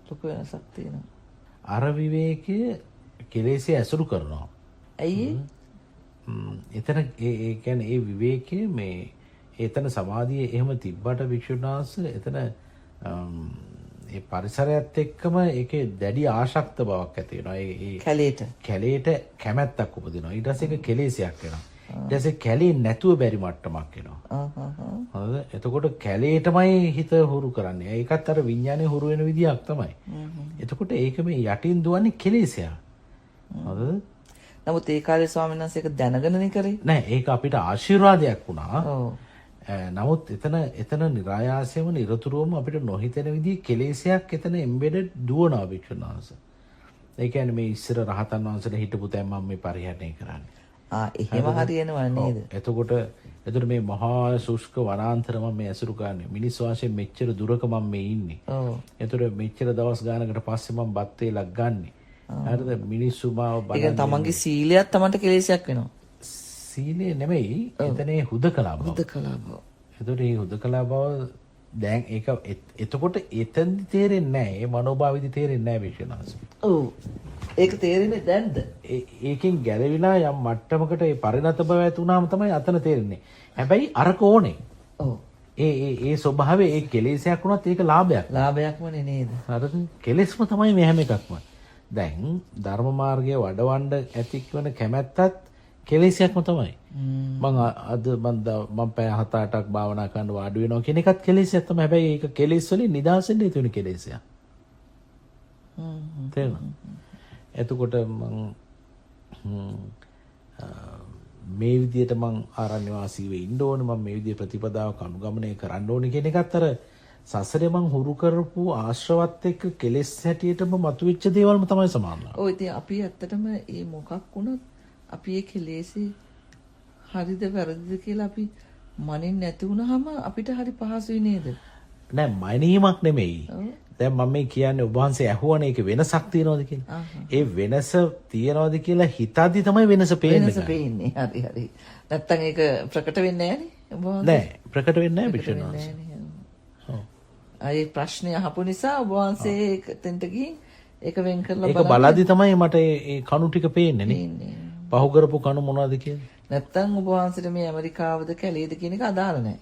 ලොකු වෙනසක් තියෙනවා. අර විවේකයේ කෙලෙසේ ඇසුරු කරනවා. ඇයි එතන ඒ කියන්නේ ඒ විවේකයේ මේ එතන සමාධිය එහෙම තිබ්බට වික්ෂුණාංශ එතන ඒ පරිසරයත් එක්කම ඒකේ දැඩි ආශක්ත බවක් ඇති වෙනවා. ඒ කැලේට කැමැත්තක් උපදිනවා. ඊට පස්සේ ඒක කෙලෙසයක් වෙනවා. ඊට පස්සේ කැලේ නැතුව බැරි මට්ටමක් එනවා. හරිද? එතකොට කැලේටමයි හිත හුරු කරන්නේ. ඒකත් අර විඥානේ හුරු වෙන විදියක් තමයි. එතකොට ඒක මේ යටින් දුවන්නේ කෙලෙසයක්. හරිද? නමුත් ඒ කාලේ ස්වාමීන් වහන්සේ ඒක දැනගෙනනේ කරේ. නෑ ඒක අපිට ආශිර්වාදයක් වුණා. නමුත් එතන નિરાයාසයෙන්ම නිරතුරුවම අපිට නොහිතෙන විදිහේ කෙලෙසයක් එතන එම්බෙඩඩ් දුවනවා වික්ෂුණාංශ. ඒ කියන්නේ මේ ඉස්සර රහතන් වහන්සේලා හිටපු තැන් මම මේ පරිහරණය කරන්නේ. එහෙම හරියනවා නේද? එතකොට මේ මහා ශුෂ්ක වනාන්තර මම මේ ඇසුරු කරන්නේ. මිනිස් වාසයෙන් මෙච්චර දුරක මම මේ ඉන්නේ. එතකොට මෙච්චර දවස් ගානකට පස්සේ මම බත් වේලක් ගන්නෙ. හරිද? මිනිස්සු මාව බලන්නේ. ඒක තමන්ගේ සීලයක් තමන්ට කෙලෙසයක් වෙනවා. සීලය නෙමෙයි එතනේ හුදකලා බව. එතකොට මේ හුදකලා බව දැන් ඒක එතකොට එතෙන්දි තේරෙන්නේ නැහැ. ඒ මනෝභාවයේදී තේරෙන්නේ නැහැ විශ්වනාථ. ඔව්. ඒක තේරෙන්නේ දැන්ද? ඒකෙන් ගැලවිලා යම් මට්ටමකට ඒ පරිණත බව ඇති වුණාම තමයි අතන තේරෙන්නේ. හැබැයි අරක ඕනේ. ඔව්. ඒ ස්වභාවය ඒ කෙලෙසයක් වුණත් ඒක ලාභයක්. ලාභයක්මනේ නේද? හරිද? කෙලෙස්ම තමයි මේ හැම එකක්ම. දැන් ධර්ම මාර්ගයේ වඩවන්න ඇති වෙන කැමැත්තත් කෙලෙසයක්ම තමයි. මම පැය 7-8ක් භාවනා කරන්න වාඩි වෙනවා කියන එකත් කෙලෙසයක් තමයි. හැබැයි ඒක කෙලෙස් වලින් නිදහස් වෙන්න තියෙන කෙලෙසයක්. තේරුණා? එතකොට මේ විදිහට මං ආරණ්‍ය වාසීව ඉන්න ඕනේ. මම මේ විදිහේ ප්‍රතිපදාවක් අනුගමනය කරන්න ඕනේ කියන එකත් අර සසරේ මං හුරු කරපු ආශ්‍රවත් එක්ක කෙලෙස් හැටියටම මතුවෙච්ච දේවල්ම තමයි සමානලා. ඔය ඉතින් අපි ඇත්තටම මේ මොකක් වුණත් අපි ඒ කෙලෙසේ හරිද වැරදිද කියලා අපි මනින් නැති වුණාම අපිට හරි පහසුයි නේද? නෑ මනීමක් නෙමෙයි. දැන් මම මේ කියන්නේ ඔබ වහන්සේ ඇහුවනේ ඒක වෙනසක් තියනවද කියලා. ඒ වෙනස තියනවද කියලා හිතද්දි තමයි වෙනස පේන්නේ. වෙනස පේන්නේ. හරි. නැත්තම් ඒක ප්‍රකට වෙන්නේ නෑනේ. නෑ ප්‍රකට වෙන්නේ නෑ විශ්වනාථ. ඒ ප්‍රශ්නේ අහපු නිසා ඔබ වහන්සේ එතෙන්ට ගිහින් ඒක වෙන් කරලා ඒක බලද්දි තමයි මට ඒ කණු ටික පේන්නේ නේ. පහු කරපු කණු මොනවද කියන්නේ? නැත්තම් ඔබ වහන්සේට මේ ඇමරිකාවද කැලේද කියන එක අදාළ නැහැ.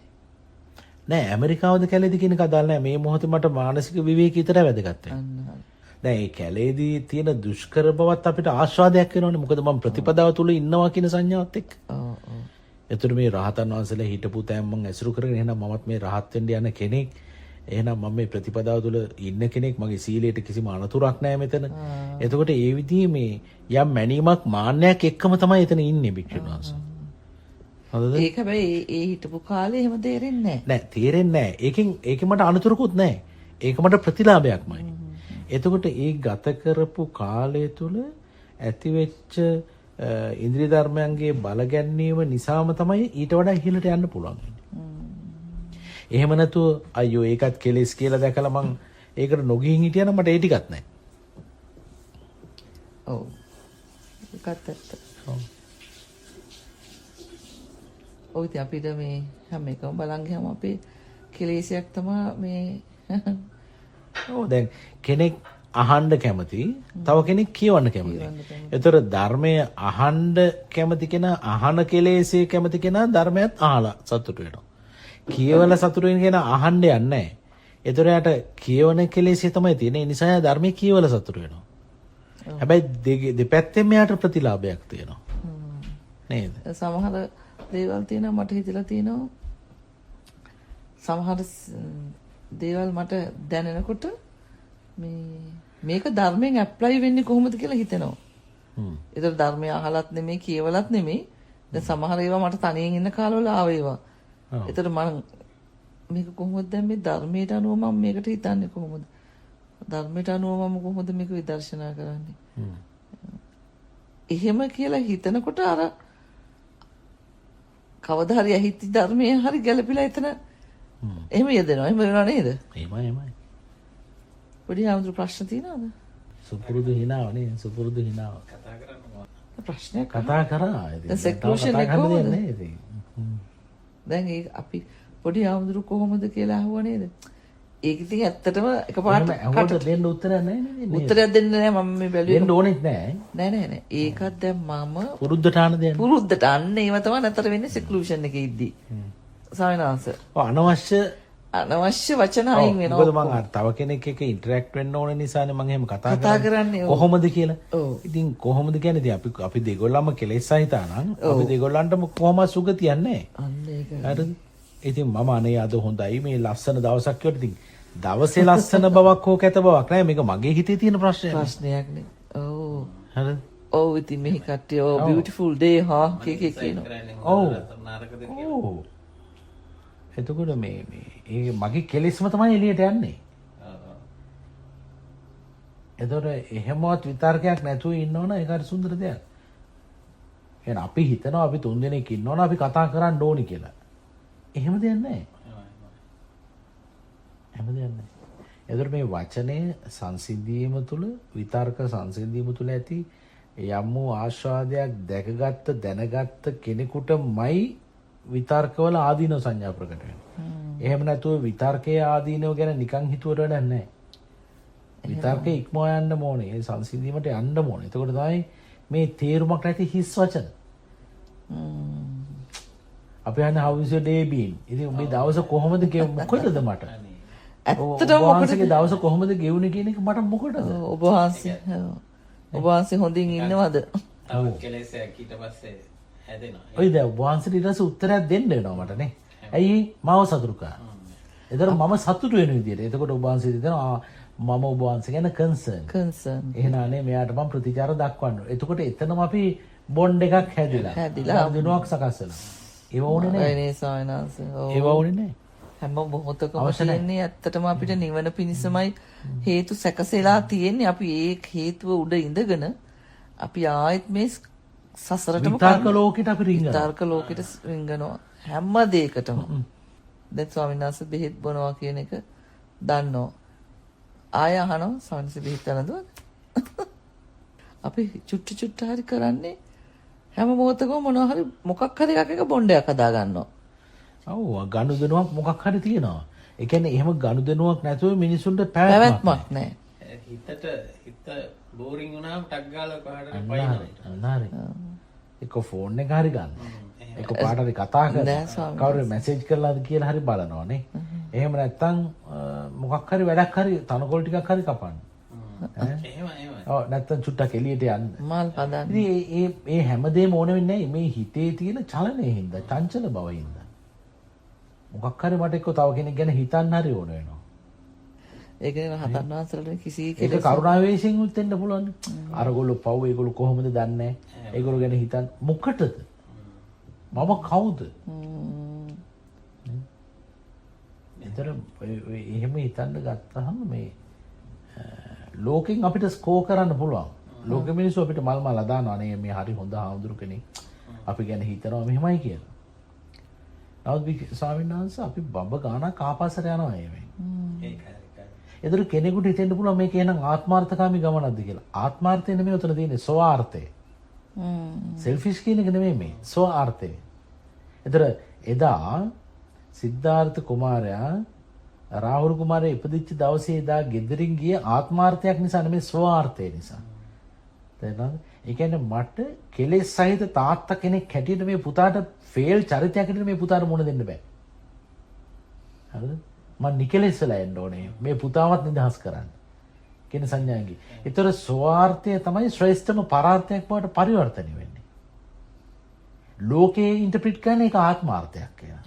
නෑ ඇමරිකාවද කැලේද කියන එක අදාළ නෑ. මේ මොහොතේ මට මානසික විවේකී විතරයි වැදගත් වෙන්නේ. අන්න හරි. දැන් මේ කැලේදී තියෙන දුෂ්කර බවත් අපිට ආස්වාදයක් වෙනවනේ. මොකද මම ප්‍රතිපදාව තුල ඉන්නවා කියන සංඥාවත් එක්ක. ඔව් ඔව්. එතකොට මේ රහතන් වහන්සේලා හිටපු තැන් මම ඇසුරු කරගෙන එහෙනම් මමත් මේ රහත් වෙන්න යන කෙනෙක්. එහෙනම් මම මේ ප්‍රතිපදාව තුළ ඉන්න කෙනෙක්. මගේ සීලයට කිසිම අනතුරක් නැහැ මෙතන. එතකොට ඒ විදිහේ මේ යම් මැනීමක් මාන්නයක් එක්කම තමයි එතන ඉන්නේ භික්ෂුන් වහන්සේ. හරිද? ඒක හැබැයි ඒ හිටපු කාලේ එහෙම තේරෙන්නේ නැහැ. නෑ තේරෙන්නේ නෑ. ඒකෙන් මට අනතුරකුත් නෑ. ඒක මට ප්‍රතිලාභයක්මයි. එතකොට ඒ ගත කරපු කාලය තුළ ඇතිවෙච්ච ඉන්ද්‍රිය ධර්මයන්ගේ බල ගැන්වීම නිසාම තමයි ඊට වඩා ඉහළට යන්න පුළුවන්. එහෙම නැතුව අයියෝ ඒකත් කෙලෙස් කියලා දැකලා මං ඒකට නොගිහින් හිටියනම් මට ඒ ටිකක් නැහැ. ඔව්. ඒකත් ඇත්ත. ඔව්. ඔව් ඉතින් අපිට මේ හැම එකම බලන් ගියාම අපේ කෙලෙසයක් තමයි මේ ඔව් දැන් කෙනෙක් අහන්න කැමති තව කෙනෙක් කියවන්න කැමති. ඒතර ධර්මය අහන්න කැමති කෙනා අහන කෙලෙසේ කැමති කෙනා ධර්මයත් අහලා සතුටු වෙනවා. කියවල සතුටු වෙන කෙනා අහන්න යන්නේ නැහැ. ඒතර යාට කියවන කෙලෙසේ තමයි තියෙන්නේ. ඒ නිසා යා ධර්මයේ කියවල සතුටු වෙනවා. හැබැයි දෙපැත්තෙම යාට ප්‍රතිලාභයක් තියෙනවා. නේද? සමහර දේවල් තියෙනවා මට හිතලා තියෙනවා. සමහර දේවල් මට දැනෙනකොට මේක ධර්මයෙන් ඇප්ලයි වෙන්නේ කොහොමද කියලා හිතෙනවා. ඒතර ධර්මය අහලත් නෙමෙයි කියවලත් නෙමෙයි. දැන් සමහර ඒවා මට තනියෙන් ඉන්න කාලවල ආව ඒවා. ඒතර මම මේක කොහොමද දැන් මේ ධර්මයට අනුව මම මේකට හිතන්නේ කොහොමද? ධර්මයට අනුව මම කොහොමද මේක විදර්ශනා කරන්නේ? එහෙම කියලා හිතනකොට අර කවදා හරි ඇහිච්ච ධර්මයේ හරි ගැළපිලා එතන එහෙම යෙදෙනවා. එහෙම වෙනව නේද? එහෙමයි. පොඩි ආමුදු ප්‍රශ්න තියෙනවද? සුපුරුදු හිනාව නේ සුපුරුදු හිනාව. කතා කරන්න ප්‍රශ්නයක් කතා කරා. දැන් සෙක්ලූෂන් එක කොහොමද? නේද? දැන් ඒ අපි පොඩි ආමුදු කොහොමද කියලා අහුවා නේද? ඒක ඉතින් ඇත්තටම එකපාරට ඇහුවට දෙන්න උත්තරයක් නැහැ නේද? උත්තරයක් දෙන්න නෑ මම මේ බැලුවේ. දෙන්න ඕනෙත් නැහැ. නෑ. ඒකත් දැන් මම පුරුද්දට ආන දෙයක්. පුරුද්දට අන්න ඒව තමයි නතර වෙන්නේ සෙක්ලූෂන් එකේ ඉද්දි. සායනාංශ. අනවශ්‍ය වචන අයින් වෙනවා. මොකද මම අර තව කෙනෙක් එක්ක ඉන්ටරැක්ට් වෙන්න ඕන නිසානේ මම එහෙම කතා කරන්නේ. කොහොමද කියලා. ඔව්. ඉතින් කොහොමද කියන්නේ ඉතින් අපි දෙගොල්ලම කෙලෙස් සහිතා නම් අපි දෙගොල්ලන්ටම කොහොමද සුගතියක් නැහැ. අන්න ඒක. හරිද? ඉතින් මම අනේ අද හොඳයි මේ ලස්සන දවසක් කියලා ඉතින් දවසේ ලස්සන බවක් හෝ කැත බවක් නැහැ මේක මගේ හිතේ තියෙන ප්‍රශ්නයක් නේ. ඔව්. හරිද? ඔව් ඉතින් මෙහි කට්ටිය ඔව් බියුටිෆුල් ඩේ හා කියනවා. ඔව්. එතකොට මේ ඒ මගේ කෙලෙස්ම තමයි එළියට යන්නේ. එතකොට එහෙමවත් විතර්කයක් නැතුව ඉන්නවනම් ඒක හරි සුන්දර දෙයක්. එහෙනම් අපි හිතනවා අපි තුන් දෙනෙක් ඉන්නවනම් අපි කතා කරන්න ඕනි කියලා. එහෙම දෙයක් නැහැ. එහෙම දෙයක් නැහැ. එතකොට මේ වචනේ සංසිද්ධියම තුල විතර්ක සංසිද්ධියම තුල ඇති යම් වූ ආස්වාදයක් දැකගත්ත දැනගත්ත කෙනෙකුටමයි විතර්කවල ආදීනව සංඥා ප්‍රකට වෙනවා. එහෙම නැතුව විතර්කයේ ආදීනව ගැන නිකන් හිතුවට වැඩක් නැහැ. විතර්කේ ඉක්මවා යන්න ඕනේ. ඒ සංසිඳීමට යන්න ඕනේ. එතකොට තමයි මේ තේරුමක් නැති හිස් වචන. අපි යන්නේ how is your day been? ඉතින් මේ දවස කොහොමද මොකටද මට? ඇත්තටම මොකටද දවස කොහොමද ගෙවුනේ කියන එක මට මොකටද? ඔබ වහන්සේ හොඳින් ඉන්නවද? තව කෙලෙසයක් ඊට පස්සේ හැදෙනවා. ඔය දැන් වහන්සේට ඊට පස්සේ උත්තරයක් දෙන්න වෙනවා මට නේ. ඇයි මාව සතුටු කරා? එතකොට මම සතුටු වෙන විදියට. එතකොට ඔබ වහන්සේ දෙනවා මම ඔබ වහන්සේ ගැන කන්සර්න්. එහෙනම් නේ මෙයාට මම ප්‍රතිචාර දක්වන්න. එතකොට එතනම අපි බොන්ඩ් එකක් හැදිලා දිනුවක් සකස් වෙනවා. ඒව ඕනේ නෑ. නේ සායනාංශ. ඒව ඕනේ නෑ. හැම මොහොතකම තියෙන්නේ ඇත්තටම අපිට නිවන පිණිසමයි හේතු සැකසෙලා තියෙන්නේ. අපි ඒ හේතුව උඩ ඉඳගෙන අපි ආයෙත් මේ සසරටම විතර්ක ලෝකෙට අපි රිංගනවා. විතර්ක ලෝකෙට රිංගනවා හැම දෙයකටම. දැන් ස්වාමීන් වහන්සේ බෙහෙත් බොනවා කියන එක දන්නවා. ආය අහනවා ස්වාමීන් වහන්සේ බෙහෙත් අරනවද? අපි චුට්ට හරි කරන්නේ හැම මොහොතකම මොනවා හරි මොකක් හරි එකක බොණ්ඩයක් හදා ගන්නවා. ඔව් ගනුදෙනුවක් මොකක් හරි තියෙනවා. ඒ කියන්නේ එහෙම ගනුදෙනුවක් නැතුව මිනිසුන්ට පැවැත්මක් නැහැ. හිත බෝරින් වුණාම ටක් ගාලා කොහාටද පයින්නවා. හරි. එක ෆෝන් එක හරි ගන්න. එක පාට හරි කතා කරනවා. කවුරු මැසේජ් කරලාද කියලා හරි බලනවානේ. එහෙම නැත්තම් මොකක් හරි වැඩක් හරි තනකොළ ටිකක් හරි කපන්න. ඔව් නැත්තම් චුට්ටක් එළියට යන්න. මල් හදන්න. ඉතින් ඒ හැමදේම ඕන වෙන්නේ නැහැ මේ හිතේ තියෙන චලනයේ හින්දා, චංචල බව හින්දා. මොකක් හරි මට එක්ක තව කෙනෙක් ගැන හිතන්න හරි ඕන වෙනවා. ඒක නේ රහතන් වහන්සේලාට කිසි ඒක කරුණාවේශයෙන් උත් වෙන්න පුළුවන්. අරගොල්ලෝ පව් ඒගොල්ලෝ කොහොමද දන්නේ නැහැ. ඒගොල්ලෝ ගැන හිතන්න මොකටද? මම කවුද? ඒතර එහෙම හිතන්න ගත්තාම මේ ලෝකෙන් අපිට ස්කෝ කරන්න පුළුවන්. ලෝක මිනිස්සු අපිට මල් මල් අදානවා නේ මේ හරි හොඳ හාමුදුරු කෙනෙක්. අපි ගැන හිතනවා මෙහෙමයි කියලා. නමුත් ස්වාමීන් වහන්සේ අපි බබ ගානක් ආපස්සට යනවා එහෙමයි. ඒතර කෙනෙකුට හිතෙන්න පුළුවන් මේක එහෙනම් ආත්මార్థකාමී ගමනක්ද කියලා. ආත්මාර්ථය නෙමෙයි උතන තියෙන්නේ ස්වාර්ථය. සෙල්ෆිෂ් කියන එක නෙමෙයි මේ ස්වාර්ථය. ඒතර එදා සිද්ධාර්ථ කුමාරයා රාහුල කුමාරයා ඉපදිච්ච දවසේ එදා ගෙදරින් ගිය ආත්මාර්ථයක් නිසා නෙමෙයි ස්වාර්ථය නිසා. තේරෙනවද? ඒ කියන්නේ මට කෙලෙස් සහිත තාත්තා කෙනෙක් හැටියට මේ පුතාට ෆේල් චරිතයක් හැටියට මේ පුතාට මුණ දෙන්න බෑ. හරිද? මම නිකලෙස් වෙලා එන්න ඕනේ. මේ පුතාවත් නිදහස් කරන්න. කියන සංඥාංගි. ඒතර ස්වාර්ථය තමයි ශ්‍රේෂ්ඨම පරාර්ථයක් බවට පරිවර්තනය වෙන්නේ. ලෝකේ ඉන්ටර්ප්‍රිට් කරන එක ආත්මාර්ථයක් කියලා.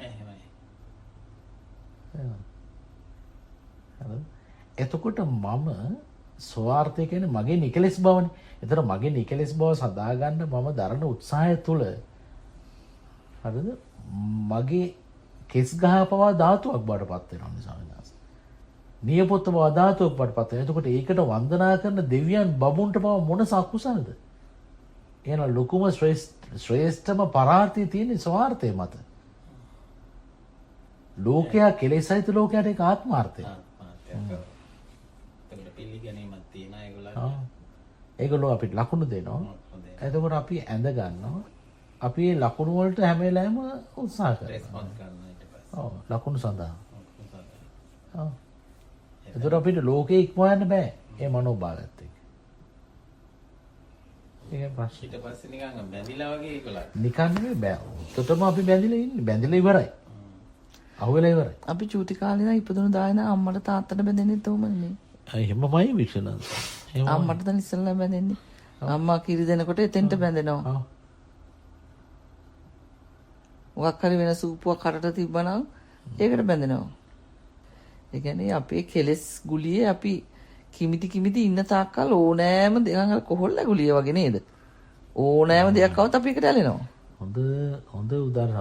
එතකොට මම ස්වාර්ථය කියන්නේ මගේ නිකලෙස් බවනේ. ඒතර මගේ නිකලෙස් බව සදාගන්න මම දරන උත්සාහය තුළ හරිද? මගේ කෙස් ගහ පවා ධාතුවක් බවට පත් වෙනවා නිසා විනාශ. නියපොත්ත බව ධාතුවක් බවට පත් වෙනවා. එතකොට ඒකට වන්දනා කරන දෙවියන් බබුන්ට පවා මොන සකුසල්ද? එහෙනම් ලොකුම ශ්‍රේෂ්ඨම පරාර්ථය තියෙන ස්වාර්ථය මත. ලෝකයා කෙලෙසයිත ලෝකයට ඒක ආත්මාර්ථය. ඒගොල්ලෝ අපිට ලකුණු දෙනවා. එතකොට අපි ඇඳ ගන්නවා. අපි මේ ලකුණු වලට හැම වෙලාවෙම උත්සාහ කරනවා. ඔව් ලකුණු සඳහා. ඔව්. එතකොට අපිට ලෝකේ ඉක්මවන්න බෑ. ඒ මනෝභාවයත් එක්ක. ඒක ප්‍රශ්න. ඊට පස්සේ නිකන් බැඳිලා වගේ ඒකලා. නිකන් නෙමෙයි බෑ. උතටම අපි බැඳිලා ඉන්නේ. බැඳිලා ඉවරයි. අහුවෙලා ඉවරයි. අපි චූටි කාලේ ඉඳන් ඉපදුණු දායන අම්මට තාත්තට බැඳෙන්නේ තෝමනේ. එහෙමමයි වික්ෂණන්ස. අම්මට දැන් ඉස්සෙල්ලා බැඳෙන්නේ. අම්මා කිරි දෙනකොට එතෙන්ට බැඳෙනවා. ඔව්. මොකක් හරි වෙන සූපුවක් කරට තිබ්බනම් ඒකට බැඳෙනවා. ඒ කියන්නේ අපේ කෙලස් ගුලියේ අපි කිමිති ඉන්න තාක්කල් ඕනෑම දෙයක් කොහොල්ල ගුලිය වගේ නේද? ඕනෑම දෙයක් આવත් අපි එකට ඇලෙනවා. හොඳ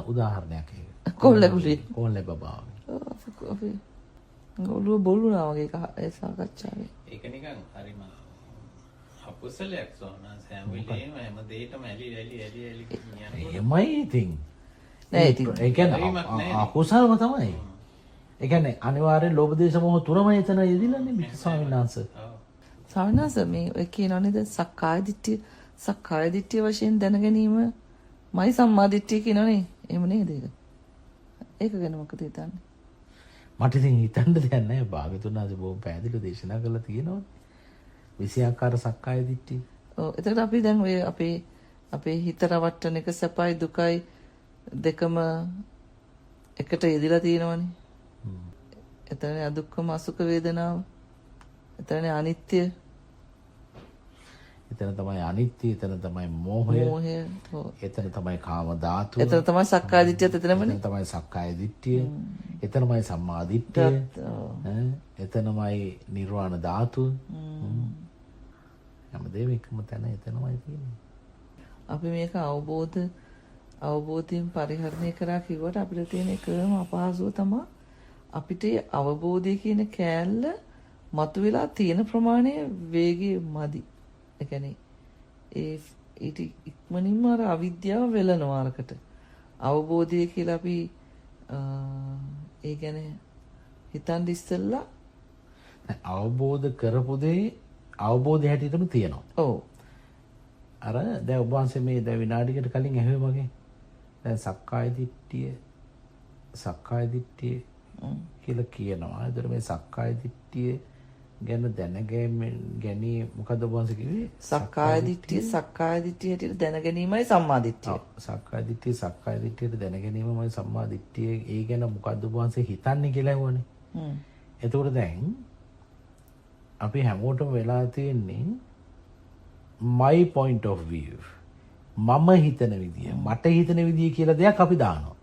උදාහරණයක් ඒක. කොල්ල ගුලිය. කොල්ල බබා. අපි ඔළුව බොළුනා වගේ ඒ සාකච්ඡාවේ. ඒක නිකන් හරිම අපුසලයක් සෝනා සෑම වෙලේම හැම දෙයකම ඇලි කියන්නේ. එමයි ඉතින්. නෑ ඉතින් ඒ කියන්නේ අකුසලම තමයි. ඒ කියන්නේ අනිවාර්යෙන් ලෝභ දේශ මොහ තුනම එතන යෙදිලානේ මිත් ස්වාමීන් වහන්සේ. ස්වාමීන් වහන්සේ මේ ඔය කියනවා නේද සක්කාය දිට්ඨිය වශයෙන් දැන ගැනීමයි සම්මා දිට්ඨිය කියනවනේ. එහෙම නේද ඒක? ඒක ගැන මොකද හිතන්නේ? මට ඉතින් හිතන්න දෙයක් නැහැ. භාගතුන් වහන්සේ බොහොම පැහැදිලිව දේශනා කරලා තියෙනවා. විෂයාකාර සක්කාය දිට්ඨිය. ඔව් එතකොට අපි දැන් ඔය අපේ හිත රවට්ටන එක සැපයි දුකයි දෙකම එකට යෙදිලා තියෙනවනේ. එතනනේ අදුක්කම අසුඛ වේදනාව. එතනනේ අනිත්‍ය. එතන තමයි අනිත්‍ය, එතන තමයි මෝහය. එතන තමයි කාම ධාතුව. එතන තමයි සක්කාය දිට්ඨියත් එතනමනේ. එතන තමයි සක්කාය දිට්ඨිය. එතනමයි සම්මා දිට්ඨිය. එතනමයි නිර්වාණ ධාතුව. හැමදේම එකම තැන එතනමයි තියෙන්නේ. අපි මේක අවබෝධයෙන් පරිහරණය කරා කිව්වට අපිට තියෙන එකම අපහසුව තමයි අපිට අවබෝධය කියන කෑල්ල මතුවලා තියෙන ප්‍රමාණය වේගය මදි. ඒ කියන්නේ ඊට ඉක්මනින්ම අර අවිද්‍යාව වෙලනවා අරකට. අවබෝධය කියලා අපි ඒ කියන්නේ හිතන් ඉස්සෙල්ලා අවබෝධ කරපු දේ අවබෝධය හැටියටම තියෙනවා. ඔව්. අර දැන් ඔබ වහන්සේ මේ දැන් විනාඩියකට කලින් ඇහුවේ මගේ. දැන් සක්කාය දිට්ඨිය කියලා කියනවා. ඒතර මේ සක්කාය දිට්ඨිය ගැන ගැනී මොකද ඔබ කිව්වේ? සක්කාය දිට්ඨිය හැටියට දැන ගැනීමයි සම්මා දිට්ඨිය. සක්කාය දිට්ඨියට දැන ගැනීමයි සම්මා දිට්ඨිය. ඒ ගැන මොකද්ද ඔබ හිතන්නේ කියලා ඇහුවනේ. එතකොට දැන් අපි හැමෝටම වෙලා තියෙන්නේ my point of view. මම හිතන විදිය, මට හිතන විදිය කියලා දෙයක් අපි දානවා.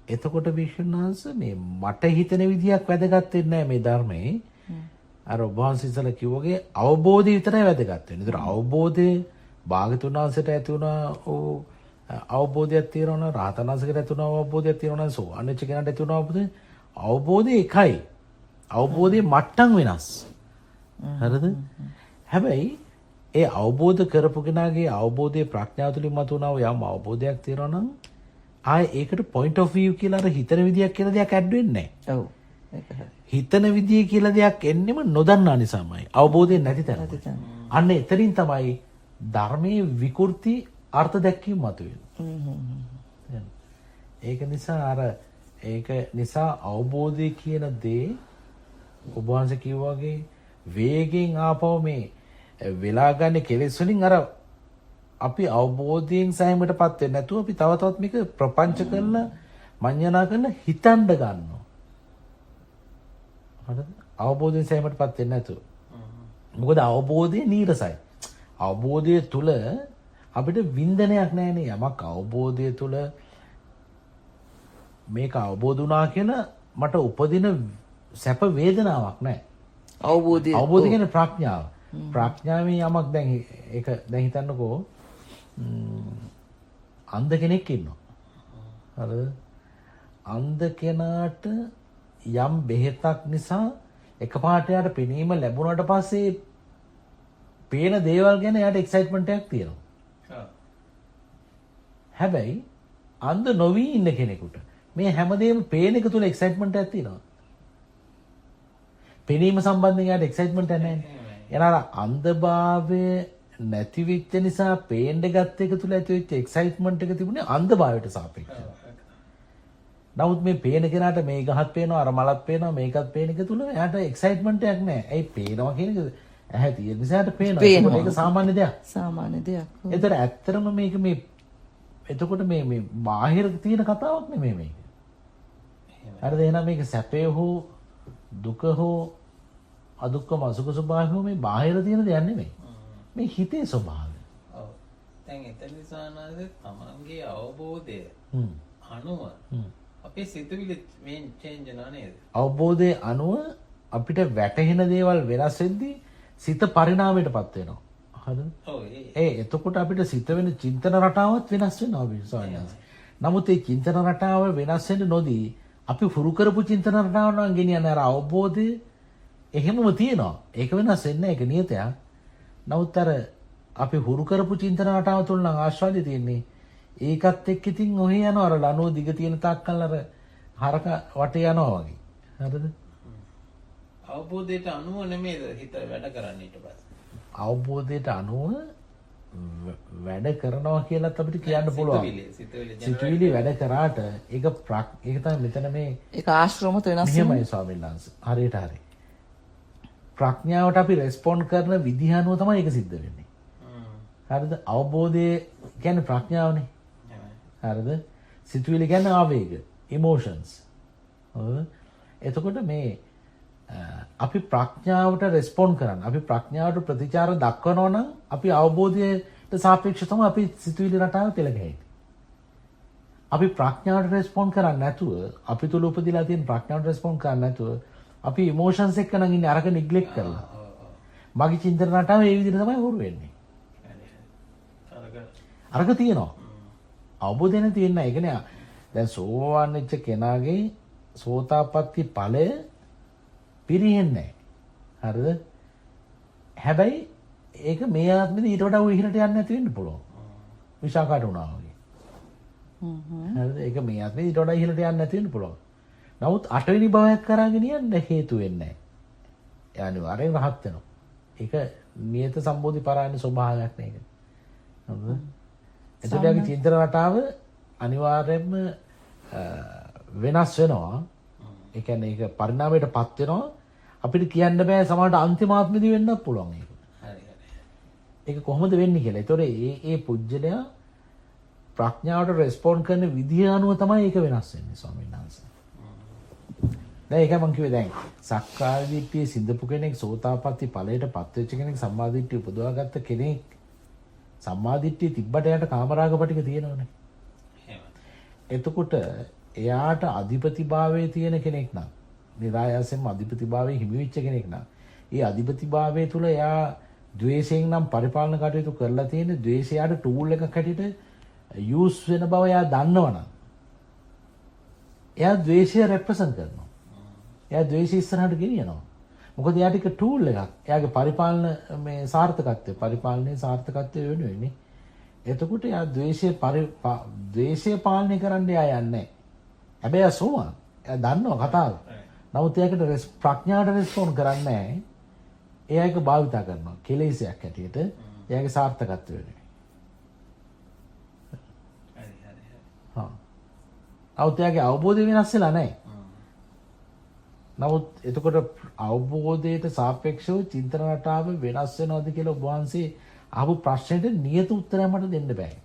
එතකොට විශ්වනාංශ මේ මට හිතන විදියක් වැදගත් වෙන්නේ නැහැ මේ ධර්මයේ. අර ඔබ වහන්සේ ඉස්සලා කිව්වගේ අවබෝධය විතරයි වැදගත් වෙන්නේ. ඒතර අවබෝධය භාගතුන් වහන්සේට ඇති වුණා අවබෝධයක් තියෙනවා, රහතන් වහන්සේට ඇති වුණා අවබෝධයක් තියෙනවා, සෝවාන් වෙච්ච කෙනාට ඇති වුණා අවබෝධය එකයි. අවබෝධයේ මට්ටම් වෙනස්. හරිද? හැබැයි ඒ අවබෝධ කරපු කෙනාගේ අවබෝධයේ ප්‍රඥාව තුළින් මතුවන යම් අවබෝධයක් තියෙනවා නම් ආයේ ඒකට point of view කියලා අර හිතන විදියක් කියලා දෙයක් ඇඩ් වෙන්නේ නැහැ. ඔව්. ඒක හරි. හිතන විදිය කියලා දෙයක් එන්නෙම නොදන්නා නිසාමයි. අවබෝධයෙන් නැති තැන. අන්න එතනින් තමයි ධර්මයේ විකෘති අර්ථ දැක්වීම මතුවෙන්නේ. ඒක නිසා අවබෝධය කියන දේ ඔබ වහන්සේ කිව්වා වගේ වේගෙන් ආපහු මේ වෙලා ගන්න කෙලෙස් වලින් අර අපි අවබෝධයෙන් සෑහීමටපත් වෙන්නේ නැතුව අපි තව තවත් මේක ප්‍රපංච කරලා මඤ්ඤණා කරලා හිතන්න ගන්නවා. හරිද? අවබෝධයෙන් සෑහීමටපත් වෙන්නේ නැතුව. මොකද අවබෝධය නීරසයි. අවබෝධය තුල අපිට වින්දනයක් නැහැනේ. යමක් අවබෝධය තුල මේක අවබෝධ වුණා කියලා මට උපදින සැප වේදනාවක් නැහැ. අවබෝධය කියන්නේ ප්‍රඥාව. ප්‍රඥාවෙන් යමක් දැන් ඒක දැන් හිතන්නකෝ අන්ධ කෙනෙක් ඉන්නවා. හරිද? අන්ධ කෙනාට යම් බෙහෙතක් නිසා එකපාරට යාට පෙනීම ලැබුණාට පස්සේ පේන දේවල් ගැන යාට එක්සයිට්මන්ට් එකක් තියෙනවා. හැබැයි අන්ධ නොවි ඉන්න කෙනෙකුට මේ හැමදේම පේන එක තුල එක්සයිට්මන්ට් එකක් තියෙනවා. පෙනීම සම්බන්ධයෙන් යාට එක්සයිට්මන්ට් එකක් නැහැ. එනවා අන්ධභාවය නැති වෙච්ච නිසා පේන්න ගත්ත එක තුල ඇති වෙච්ච එක්සයිට්මන්ට් එක තිබුණේ අන්ධභාවයට සාපේක්ෂව. නමුත් මේ පේන කෙනාට මේ ගහත් පේනවා අර මලත් පේනවා මේකත් පේන එක තුල එයාට එක්සයිට්මන්ට් එකක් නැහැ. ඇයි පේනවා කියන එක ඇහැ තියෙන නිසාට පේනවා. ඒක සාමාන්‍ය දෙයක්. සාමාන්‍ය දෙයක්. ඒතර ඇත්තටම මේක මේ එතකොට මේ බාහිර තියෙන කතාවක් නෙමෙයි මේක. හරිද? එහෙනම් මේක සැපේ හෝ දුක හෝ අදුක්කම අසුඛ ස්වභාවය හෝ මේ බාහිර තියෙන දෙයක් නෙමෙයි. මේ හිතේ ස්වභාවය. ඔව්. දැන් එතන නිසානද තමන්ගේ අවබෝධය අනුව අපේ සිතුවිලි මේ චේන්ජ් වෙනවා නේද? අවබෝධයේ අනුව අපිට වැටහෙන දේවල් වෙනස් වෙද්දී සිත පරිණාමයටපත් වෙනවා. හරිද? ඔව්. එතකොට අපිට සිත වෙන චින්තන රටාවත් වෙනස් වෙනවා විශ්වාසය. නමුත් ඒ චින්තන රටාව වෙනස් වෙන්න නොදී අපි හුරු කරපු චින්තන රටාව නම් ගෙනියන්නේ අර අවබෝධය එහෙමම තියෙනවා. ඒක වෙනස් වෙන්නේ නැහැ. ඒක නියතයක්. නමුත් අර අපි හුරු කරපු චින්තන රටාව තුල නම් ආශ්‍රාදය තියෙන්නේ. ඒකත් එක්ක ඉතින් ඔහේ යනවා අර ලනුව දිග තියෙන තාක්කල් අර හරක වටේ යනවා වගේ. හරිද? අවබෝධයට අනුව නෙමෙයිද හිත වැඩ කරන්නේ ඊට පස්සේ. අවබෝධයට අනුව වැඩ කරනවා කියලාත් අපිට කියන්න පුළුවන්. සිතුවිලි වැඩ කරාට ඒක තමයි මෙතන මේ ඒක ආශ්‍රමත වෙනස් මෙහෙමයි ස්වාමීන් වහන්සේ. හරියට හරි. ප්‍රඥාවට අපි රෙස්පොන්ඩ් කරන විදිහ අනුව තමයි ඒක සිද්ධ වෙන්නේ. හරිද? අවබෝධය කියන්නේ ප්‍රඥාවනේ. හරිද? සිතුවිලි කියන්නේ ආවේග, emotions. හරිද? එතකොට මේ අපි ප්‍රඥාවට රෙස්පොන්ඩ් කරන්න. අපි ප්‍රඥාවට ප්‍රතිචාර දක්වනවා නම් අපි අවබෝධයට සාපේක්ෂව තමයි අපි සිතුවිලි රටාව පෙළ ගැහෙන්නේ. අපි ප්‍රඥාවට රෙස්පොන්ඩ් කරන්නේ නැතුව, අපි තුල උපදිලා තියෙන ප්‍රඥාවට රෙස්පොන්ඩ් කරන්නේ නැතුව අපි ඉමෝෂන්ස් එක්ක නම් ඉන්නේ අරක නිග්ලෙක්ට් කරලා. මගේ චින්තන රටාව ඒ විදිහට තමයි හුරු වෙන්නේ. අරක තියෙනවා. අවබෝධය නැති වෙන්න. ඒ කියන්නේ දැන් සෝවාන් වෙච්ච කෙනාගේ සෝතාපට්ටි ඵලය පිරෙන්නේ නැහැ. හරිද? හැබැයි ඒක මේ ආත්මෙදී ඊට වඩා ඉහළට යන්න නැති වෙන්න පුළුවන්. විශාකාට වුණා වගේ. හරිද? ඒක මේ ආත්මෙදී ඊට වඩා ඉහළට යන්න නැති වෙන්න පුළුවන්. නමුත් 8 වෙනි භවයක් කරාගෙන යන්න හේතු වෙන්නේ නැහැ. ඒ අනිවාර්යෙන් රහත් වෙනවා. ඒක නියත සම්බෝධි පරායන ස්වභාවයක් නේ ඒක. හරිද? එතකොටගේ චින්තන රටාව අනිවාර්යයෙන්ම වෙනස් වෙනවා. ඒ කියන්නේ ඒක පරිණාමයටපත් වෙනවා. අපිට කියන්න බෑ සමහරට අන්තිමාත්මෙදී වෙන්නත් පුළුවන් ඒක. හරි හරි. ඒක කොහොමද වෙන්නේ කියලා. ඒතකොට ඒ පුජ්‍යලයා ප්‍රඥාවට රෙස්පොන්ඩ් කරන විදිය අනුව තමයි ඒක වෙනස් වෙන්නේ ස්වාමීන් වහන්සේ. දැන් ඒක මම කිව්වේ දැන් සක්කාය දිට්ඨිය සිඳපු කෙනෙක් සෝතාපට්ටි ඵලයට පත් වෙච්ච කෙනෙක් සම්මා දිට්ඨිය උපදවාගත්ත කෙනෙක් සම්මා දිට්ඨිය තිබ්බට එයාට කාමරාග පිටික තියෙනවනේ. එතකොට එයාට අධිපතිභාවයේ තියෙන කෙනෙක් නම් නිරායාසයෙන්ම අධිපතිභාවයේ හිමි වෙච්ච කෙනෙක් නම් ඒ අධිපතිභාවයේ තුල එයා ද්වේෂයෙන් නම් පරිපාලන කටයුතු කරලා තියෙන ද්වේෂයට ටූල් එකක් හැටියට යූස් වෙන බව එයා දන්නවනම් එයා ද්වේෂය රෙප්‍රසන්ට් කරනවා. එයා ද්වේෂය ඉස්සරහට ගෙනියනවා. මොකද එයාට ඒක ටූල් එකක්. එයාගේ පරිපාලන මේ සාර්ථකත්වය පරිපාලනයේ සාර්ථකත්වය වෙනුවෙන්නේ. එතකොට එයා ද්වේෂය පාලනය කරන්න එයා යන්නේ නැහැ. හැබැයි එයා සෝවාන්. එයා දන්නවා කතාව. නමුත් එයාකට ප්‍රඥාවට රෙස්පොන්ඩ් කරන්නේ නැහැ. එයා ඒක භාවිතා කරනවා. කෙලෙසයක් හැටියට එයාගේ සාර්ථකත්වය වෙනුවෙන්. නමුත් එයාගේ අවබෝධය වෙනස් වෙලා නැහැ. නමුත් එතකොට අවබෝධයට සාපේක්ෂව චින්තන රටාව වෙනස් වෙනවද කියලා ඔබ වහන්සේ අහපු ප්‍රශ්නෙට නියත උත්තරයක් මට දෙන්න බෑ.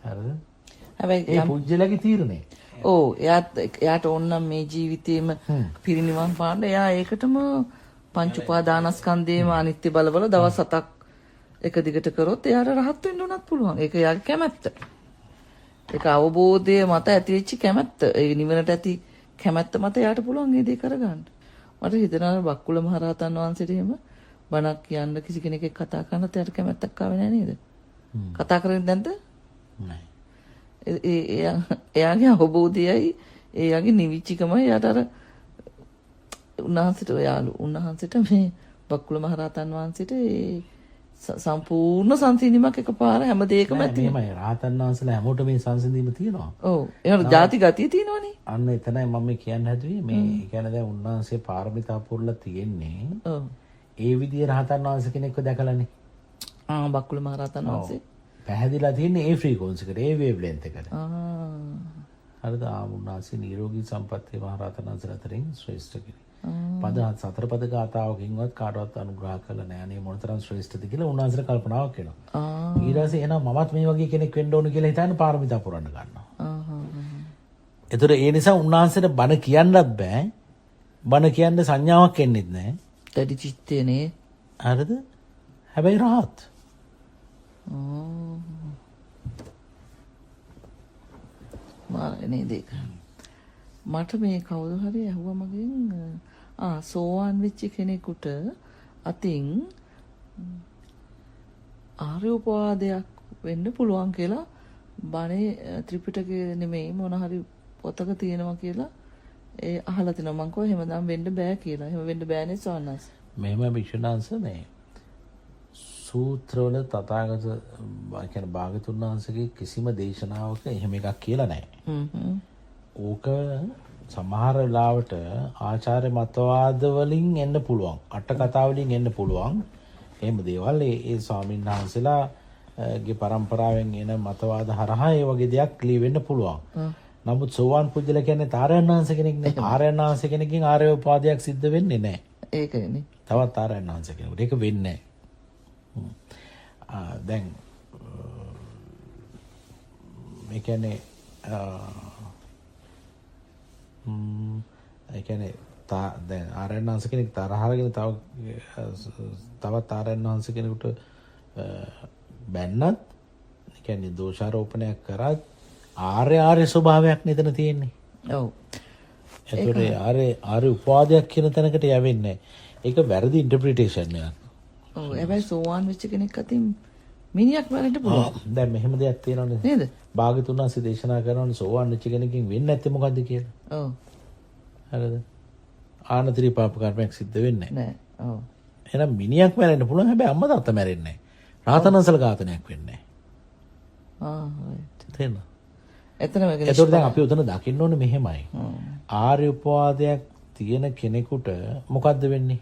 හරිද? හැබැයි ඒ පුජ්‍යලගේ තීරණය. ඔව් එයාට ඕන නම් මේ ජීවිතේම පිරිනිවන් පාන්න එයා ඒකටම පංච උපාදානස්කන්ධේම අනිත්‍ය බලවල දවස් 7ක් එක දිගට කරොත් එයාට රහත් වෙන්න උනත් පුළුවන්. ඒක එයාගේ කැමැත්ත. ඒක අවබෝධය මත ඇතිවෙච්ච කැමැත්ත. ඒ නිවනට ඇති කැමැත්ත මත එයාට පුළුවන් මේ දේ කරගන්න. මට හිතෙනවා බක්කුල මහරහතන් වහන්සේට එහෙම බණක් කියන්න කිසි කෙනෙක් කතා කරනත් එයාට කැමැත්තක් ආවේ නැහැ නේද? කතා කරන්නේ නැද්ද? නැහැ. එයාගේ අවබෝධයයි එයාගේ නිවිච්චකමයි එයාට අර උන්වහන්සේට මේ බක්කුල මහරහතන් වහන්සේට ඒ සම්පූර්ණ සංසිඳීමක් එකපාර හැම දෙයකම ඇති. එහෙමයි රහතන් වහන්සේලා හැමෝට මේ සංසිඳීම තියෙනවා. ඔව්. ඒකට ಜಾති ගතිය තියෙනවනේ. අන්න එතනයි මම මේ කියන්න හැදුවේ මේ කියන්නේ දැන් උන්වහන්සේ පාරමිතා පුරලා තියෙන්නේ. ඔව්. ඒ විදිය රහතන් වහන්සේ කෙනෙක්ව දැකලානේ. බක්කුල මහරහතන් වහන්සේ. පැහැදිලා තියෙන්නේ ඒ ෆ්‍රීකවන්සි එකට ඒ වේව් ලෙන්ත් එකට. හරිද? උන්වහන්සේ නිරෝගී සම්පත්තිය මහරහතන් වහන්සේලා අතරින් ශ්‍රේෂ්ඨ කෙනෙක්. පද සතර පද ගාතාවකින්වත් කාටවත් අනුග්‍රහ කළා නෑ. අනේ මොනතරම් ශ්‍රේෂ්ඨද කියලා උන්වහන්සේට කල්පනාවක් එනවා. ඊට පස්සේ එහෙනම් මමත් මේ වගේ කෙනෙක් වෙන්න ඕන කියලා හිතන්න පාරමිතා පුරන්න ගන්නවා. ඒතර ඒ නිසා උන්වහන්සේට බණ කියන්නත් බෑ. බණ කියන්න සංඥාවක් එන්නේත් නෑ. දැඩි චිත්තේනේ. හරිද? හැබැයි රහත්. මානේ දෙක. මට මේ කවුරු හරි ඇහුවා මගෙන් සෝවාන් වෙච්ච කෙනෙකුට අතින් ආර්යෝපවාදයක් වෙන්න පුළුවන් කියලා බණේ ත්‍රිපිටකයේ නෙමෙයි මොන හරි පොතක තියෙනවා කියලා ඒ අහලා තිනවා. මං කිව්වා එහෙමනම් වෙන්න බෑ කියලා. එහෙම වෙන්න බෑනේ සෝවාන්ස්. මෙහෙම විශ්වනාංශ නේ. සූත්‍රවල තථාගත කියන්නේ භාගතුන් වහන්සේගේ කිසිම දේශනාවක එහෙම එකක් කියලා නැහැ. ඕක සමහර වෙලාවට ආචාර්ය මතවාද වලින් එන්න පුළුවන්. අට කතා වලින් එන්න පුළුවන්. එහෙම දේවල් ඒ ස්වාමීන් වහන්සේලාගේ પરම්පරාවෙන් එන මතවාද හරහා ඒ වගේ දෙයක් ලියවෙන්න පුළුවන්. නමුත් සෝවාන් පුජ්‍යල කියන්නේ ආර්යයන් වහන්සේ කෙනෙක් නේ. ආර්යයන් වහන්සේ කෙනකින් ආර්ය උපාදයක් සිද්ධ වෙන්නේ නැහැ. ඒකනේ. තවත් ආර්යයන් වහන්සේ කෙනෙකුට ඒක වෙන්නේ නැහැ. දැන් මේ කියන්නේ ඒ කියන්නේ දැන් ආර්යයන් වහන්සේ කෙනෙක් තරහරගෙන තවත් ආර්යයන් වහන්සේ කෙනෙකුට බැන්නත් ඒ කියන්නේ දෝෂාරෝපණයක් කරත් ආර්ය ස්වභාවයක් නේදන තියෙන්නේ. ඔව්. ඒතකොට ආර්ය උපාදයක් කියන තැනකට යවෙන්නේ. ඒක වැරදි ඉන්ටර්ප්‍රිටේෂන් එකක්. ඔව්. හැබැයි සෝවාන් වෙච්ච කෙනෙක් අතින් මිනිහක් වරෙන්න පුළුවන්. දැන් මෙහෙම දෙයක් තියෙනවනේ. නේද? භාගතුන් වහන්සේ දේශනා කරනවානේ සෝවාන් වෙච්ච කෙනකින් වෙන්නේ නැත්තේ මොකද්ද කියලා. ඔව්. හරිද? ආනතරී පාප කර්මයක් සිද්ධ වෙන්නේ නැහැ. ඔව්. එහෙනම් මිනිහක් මැරෙන්න පුළුවන් හැබැයි අම්මා තාත්තා මැරෙන්නේ නැහැ. රාතනසල ඝාතනයක් වෙන්නේ නැහැ. right. තේරෙනවද? එතනම ඒතකොට දැන් අපි උතන දකින්න ඕනේ මෙහෙමයි. ආර්ය උපවාදයක් තියෙන කෙනෙකුට මොකද්ද වෙන්නේ?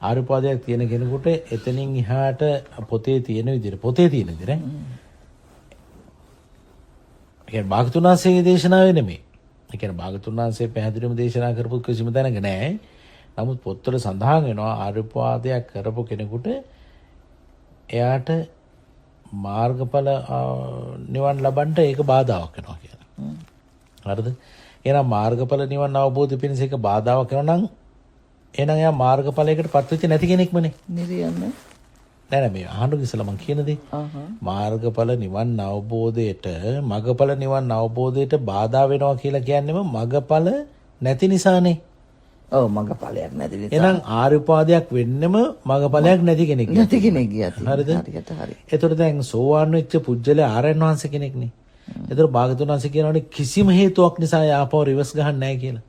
ආර්ය උපවාදයක් තියෙන කෙනෙකුට එතනින් එහාට පොතේ තියෙන විදිහට නේ. ඒ කියන්නේ භාගතුනාංශයේ දේශනාවේ නෙමෙයි. ඒ කියන්නේ භාගතුනාංශයේ පැහැදිලිවම දේශනා කරපු කිසිම තැනක නැහැ. නමුත් පොත්වල සඳහන් වෙනවා ආර්යපාදයක් කරපු කෙනෙකුට එයාට මාර්ගඵල නිවන් ලබන්න ඒක බාධාවක් වෙනවා කියලා. හරිද? එහෙනම් මාර්ගඵල නිවන් අවබෝධ පිණිස ඒක බාධාවක් වෙනවා නම් එහෙනම් එයා මාර්ගඵලයකට පත් වෙච්ච නැති කෙනෙක්මනේ. නිරියන්නේ. නෑ මේ අහන්න ඉස්සලා මම කියන දේ. මාර්ගඵල නිවන් අවබෝධයට මගඵල නිවන් අවබෝධයට බාධා වෙනවා කියලා කියන්නේම මගඵල නැති නිසානේ. ඔව් මගඵලයක් නැති නිසා. එහෙනම් ආර්යපාදයක් වෙන්නෙම මගඵලයක් නැති කෙනෙක්. නැති කෙනෙක් ගියත්. හරිද? හරියට හරි. ඒතකොට දැන් සෝවාන් වෙච්ච පුජ්‍යලයා ආරයන් වහන්සේ කෙනෙක්නේ. ඒතකොට භාගතුන් වහන්සේ කියනවානේ කිසිම හේතුවක් නිසා යාපව රිවර්ස් ගහන්න නැහැ කියලා.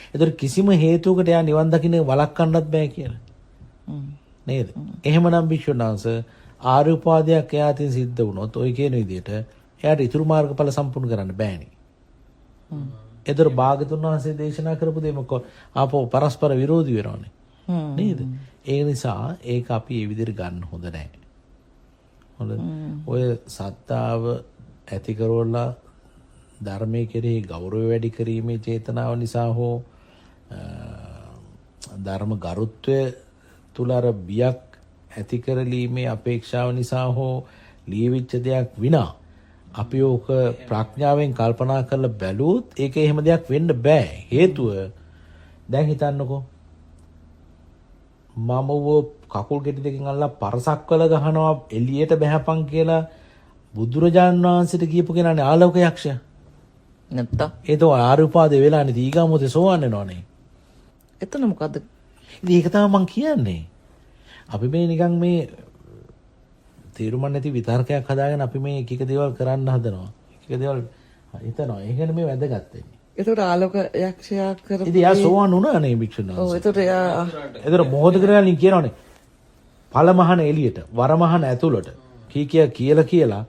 ඒතකොට කිසිම හේතුවකට යා නිවන් දකින්න වළක්වන්නත් බෑ කියලා. නේද? එහෙමනම් විශ්වනාංශ ආර්ය උපාදයක් එයාටින් සිද්ධ වුණොත් ඔය කියන විදිහට එයාට ඉතුරු මාර්ගඵල සම්පූර්ණ කරන්න බෑනේ. ඒතර භාගතුන් වහන්සේ දේශනා කරපු දේ මොකෝ ආපෝ පරස්පර විරෝධී වෙනවනේ. නේද? ඒ නිසා ඒක අපි ඒ විදිහට ගන්න හොඳ නැහැ. හොඳ. ඔය සත්‍තාව ඇති කරවලා ධර්මයේ කෙරෙහි ගෞරවය වැඩි කිරීමේ චේතනාව නිසා හෝ ධර්ම ගරුත්වය තුල අර බියක් ඇති කරලීමේ අපේක්ෂාව නිසා හෝ ලියවිච්ච දෙයක් විනා අපි ඕක ප්‍රඥාවෙන් කල්පනා කරලා බැලුවොත් ඒක එහෙම දෙයක් වෙන්න බෑ. හේතුව දැන් හිතන්නකෝ මම කකුල් ගෙඩි දෙකෙන් අල්ලලා පරසක් වල ගහනවා එළියට බහැපන් කියලා බුදුරජාණන් වහන්සේට කියපු කෙනානේ ආලෝක යක්ෂයා. නැත්තම් ඒක ආර්ය උපාදේ වෙලානේ දීගාමෝතේ සෝවන් වෙනවනේ. එතන මොකද්ද? ඉතින් ඒක තමයි මං කියන්නේ. අපි මේ නිකන් මේ තීරුම නැති විතර්කයක් හදාගෙන අපි මේ එක එක දේවල් කරන්න හදනවා. එක එක දේවල් හිතනවා. ඒකනේ මේ වැදගත් වෙන්නේ. ඒතකොට ආලෝක යක්ෂයා කරපු ඉතින් යා සෝවන් වුණා නේ භික්ෂුණා. ඔව් ඒතකොට එයා ඒතර මොහොත කරලා කියනවනේ. පළමහන එළියට, වරමහන ඇතුළට කියලා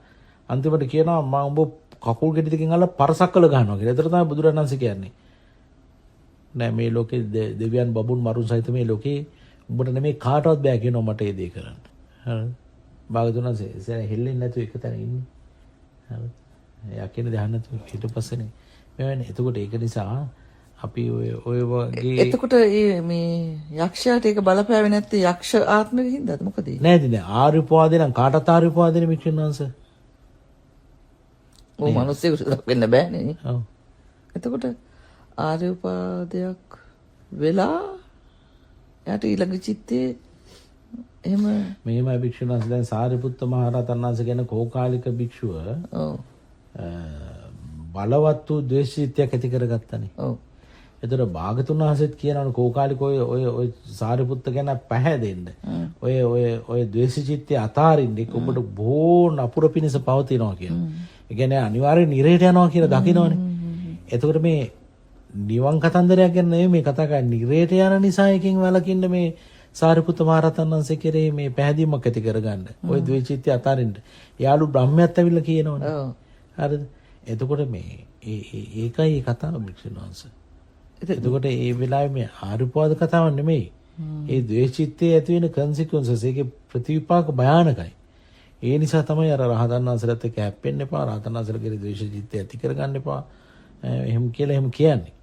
අන්තිමට කියනවා මම උඹ කකුල් ගෙඩි දෙකෙන් අල්ල පරසක් කළ ගන්නවා කියලා. ඒතර තමයි බුදුරජාණන් වහන්සේ කියන්නේ. නෑ මේ ලෝකේ දෙවියන් බබුන් මරුන් සහිත මේ ලෝකේ උඹට නෙමෙයි කාටවත් බෑ කියනවා මට ඒ දේ කරන්න. හරි. භාගතුන් වහන්සේ හෙල්ලෙන්නේ නැතුව එක තැන ඉන්නේ. හරි. එයා කියන දේ අහන්න නැතුව ඊට පස්සේනේ. මෙවන්නේ. එතකොට ඒක නිසා අපි ඔය වගේ එතකොට මේ යක්ෂයාට ඒක බලපෑවේ නැත්තේ යක්ෂ ආත්මෙක හින්දාද මොකද? නෑද නෑ ආර්ය උපාදේ නම් කාටත් ආර්ය උපාදේනේ මික්ෂන් වහන්සේ. ඔව් මිනිස්සුන්ට වෙන්න බෑනේ. ඔව්. එතකොට ආර්ය උපාදයක් වෙලා යාට ඊළඟ චිත්තේ එහෙම මෙහෙමයි භික්ෂුන් වහන්සේ දැන් සාරිපුත්ත මහ රහතන් වහන්සේ කියන කෝකාලික භික්ෂුව ඔව් බලවත් වූ ද්වේෂීත්‍යයක් ඇති කරගත්තනේ. ඔව්. ඒතර භාගතුන් වහන්සේත් කියනවනේ කෝකාලික ඔය සාරිපුත්ත ගැන පැහැදෙන්න. ඔය ද්වේෂීත්‍ය අතාරින්න ඒක ඔබට බොහෝ නපුර පිණිස පවතිනවා කියලා. ඒ කියන්නේ අනිවාර්යෙන් නිරේට යනවා කියලා දකිනවනේ. එතකොට මේ නිවන් කතන්දරයක් ගැන නෙමෙයි මේ කතා කරන්නේ. නිරේට යන නිසා එකකින් වලකින්න මේ සාරිපුත්ත මහ රහතන් වහන්සේ කෙරෙහි මේ පැහැදීමක් ඇති කරගන්න. ওই ද්වේෂීත්‍ය අතාරින්න. යාළු බ්‍රහ්මයාත් ඇවිල්ලා කියනවනේ. ඔව්. හරිද? එතකොට මේ ඒකයි කතාව භික්ෂුන් වහන්සේ. එතකොට ඒ වෙලාවේ මේ ආරුපාද කතාවක් නෙමෙයි. ඒ ද්වේෂීත්‍යය ඇති වෙන consequences ඒකේ ප්‍රතිවිපාක භයානකයි. ඒ නිසා තමයි අර රහතන් වහන්සේලාත් එක්ක හැප්පෙන්න එපා. රහතන් වහන්සේලා කෙරේ ද්වේෂීත්‍යය ඇති කරගන්න එපා. එහෙම කියලා එහෙම කියන්නේ.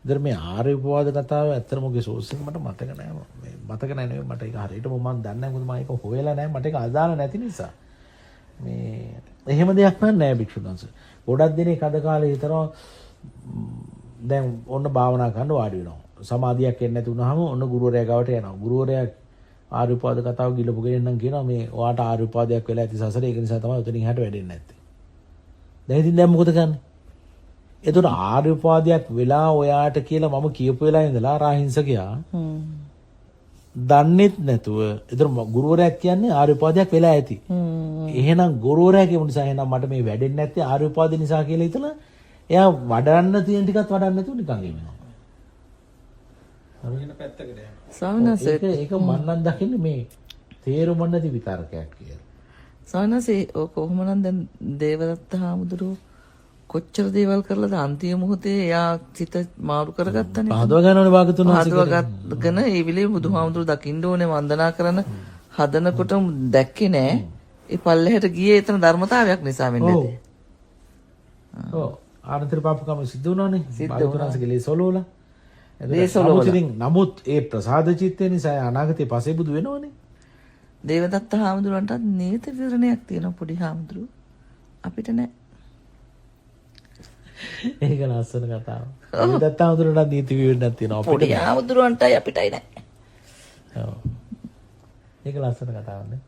ඉතින් මේ ආර්ය උපවාද කතාව ඇත්තටම ඔගේ සෝස් එක මට මතක නෑ. මතක නෑ නෙවෙයි මට ඒක හරියටම මම දන්නේ නෑ මොකද මම ඒක හොයලා නෑ මට ඒක අදාළ නැති නිසා. මේ එහෙම දෙයක් නෑ භික්ෂුන් වහන්සේ. ගොඩක් දිනේ කඩ කාලේ හිතනවා දැන් ඔන්න භාවනා කරන්න වාඩි වෙනවා. සමාධියක් එන්නේ නැති වුනහම ඔන්න ගුරුවරයා ගාවට යනවා. ගුරුවරයා ආර්ය උපවාද කතාව ගිලපු කෙනෙක් නම් කියනවා මේ ඔයාට ආර්ය උපවාදයක් වෙලා ඇති සසරේ ඒක නිසා තමයි උතනින් හැට වැඩෙන්නේ නැත්තේ. දැන් ඉතින් දැන් මොකද කරන්නේ? එතකොට ආර්ය උපාදයක් වෙලා ඔයාට කියලා මම කියපු වෙලාවේ ඉඳලා රාහිංසකයා දන්නෙත් නැතුව එතන ගුරුවරයා කියන්නේ ආර්ය උපාදයක් වෙලා ඇති. එහෙනම් ගුරුවරයා කියපු නිසා එහෙනම් මට මේ වැඩෙන්නේ නැත්තේ ආර්ය උපාද නිසා කියලා හිතලා එයා වඩන්න තියෙන ටිකත් වඩන්න නැතුව නිකන් ඉන්නවා. හරියට පැත්තකට යනවා. ස්වාමීන් වහන්සේ ඒක මම නම් දකින්නේ මේ තේරුම නැති විතරකයක් කියලා. ස්වාමීන් වහන්සේ ඔක කොහොමනම් දැන් දේවදත්ත හාමුදුරුවෝ කොච්චර දේවල් කරලාද අන්තිම මොහොතේ එයා සිත මාරු කරගත්තනේ. පහදව ගන්නවනේ භාගතුන් වහන්සේ. පහදවගෙන ඒ විලේ බුදුහාමුදුරුවෝ දකින්න ඕනේ වන්දනා කරන හදනකොට දැක්කේ නෑ. ඒ පල්ලෙහාට ගියේ එතන ධර්මතාවයක් නිසා වෙන්නේ නැති. ඔව්. ආනතර පාපකම සිද්ධ වුණානේ. භාගතුන් වහන්සේගේ ලේ සොලෝලා. නමුත් ඒ ප්‍රසාද චිත්තය නිසා අනාගතයේ පසේ බුදු වෙනවනේ. දේවදත්ත හාමුදුරුවන්ටත් නීති විවරණයක් තියෙනවා පොඩි හාමුදුරුවෝ. අපිට නෑ. ඒක ලස්සන කතාව. දේවදත්ත හාමුදුරුවන්ට නීති විවරණයක් තියෙනවා. පොඩි හාමුදුරුවන්ටයි අපිටයි නෑ. ඔව්. ඒක ලස්සන කතාවක් නේ.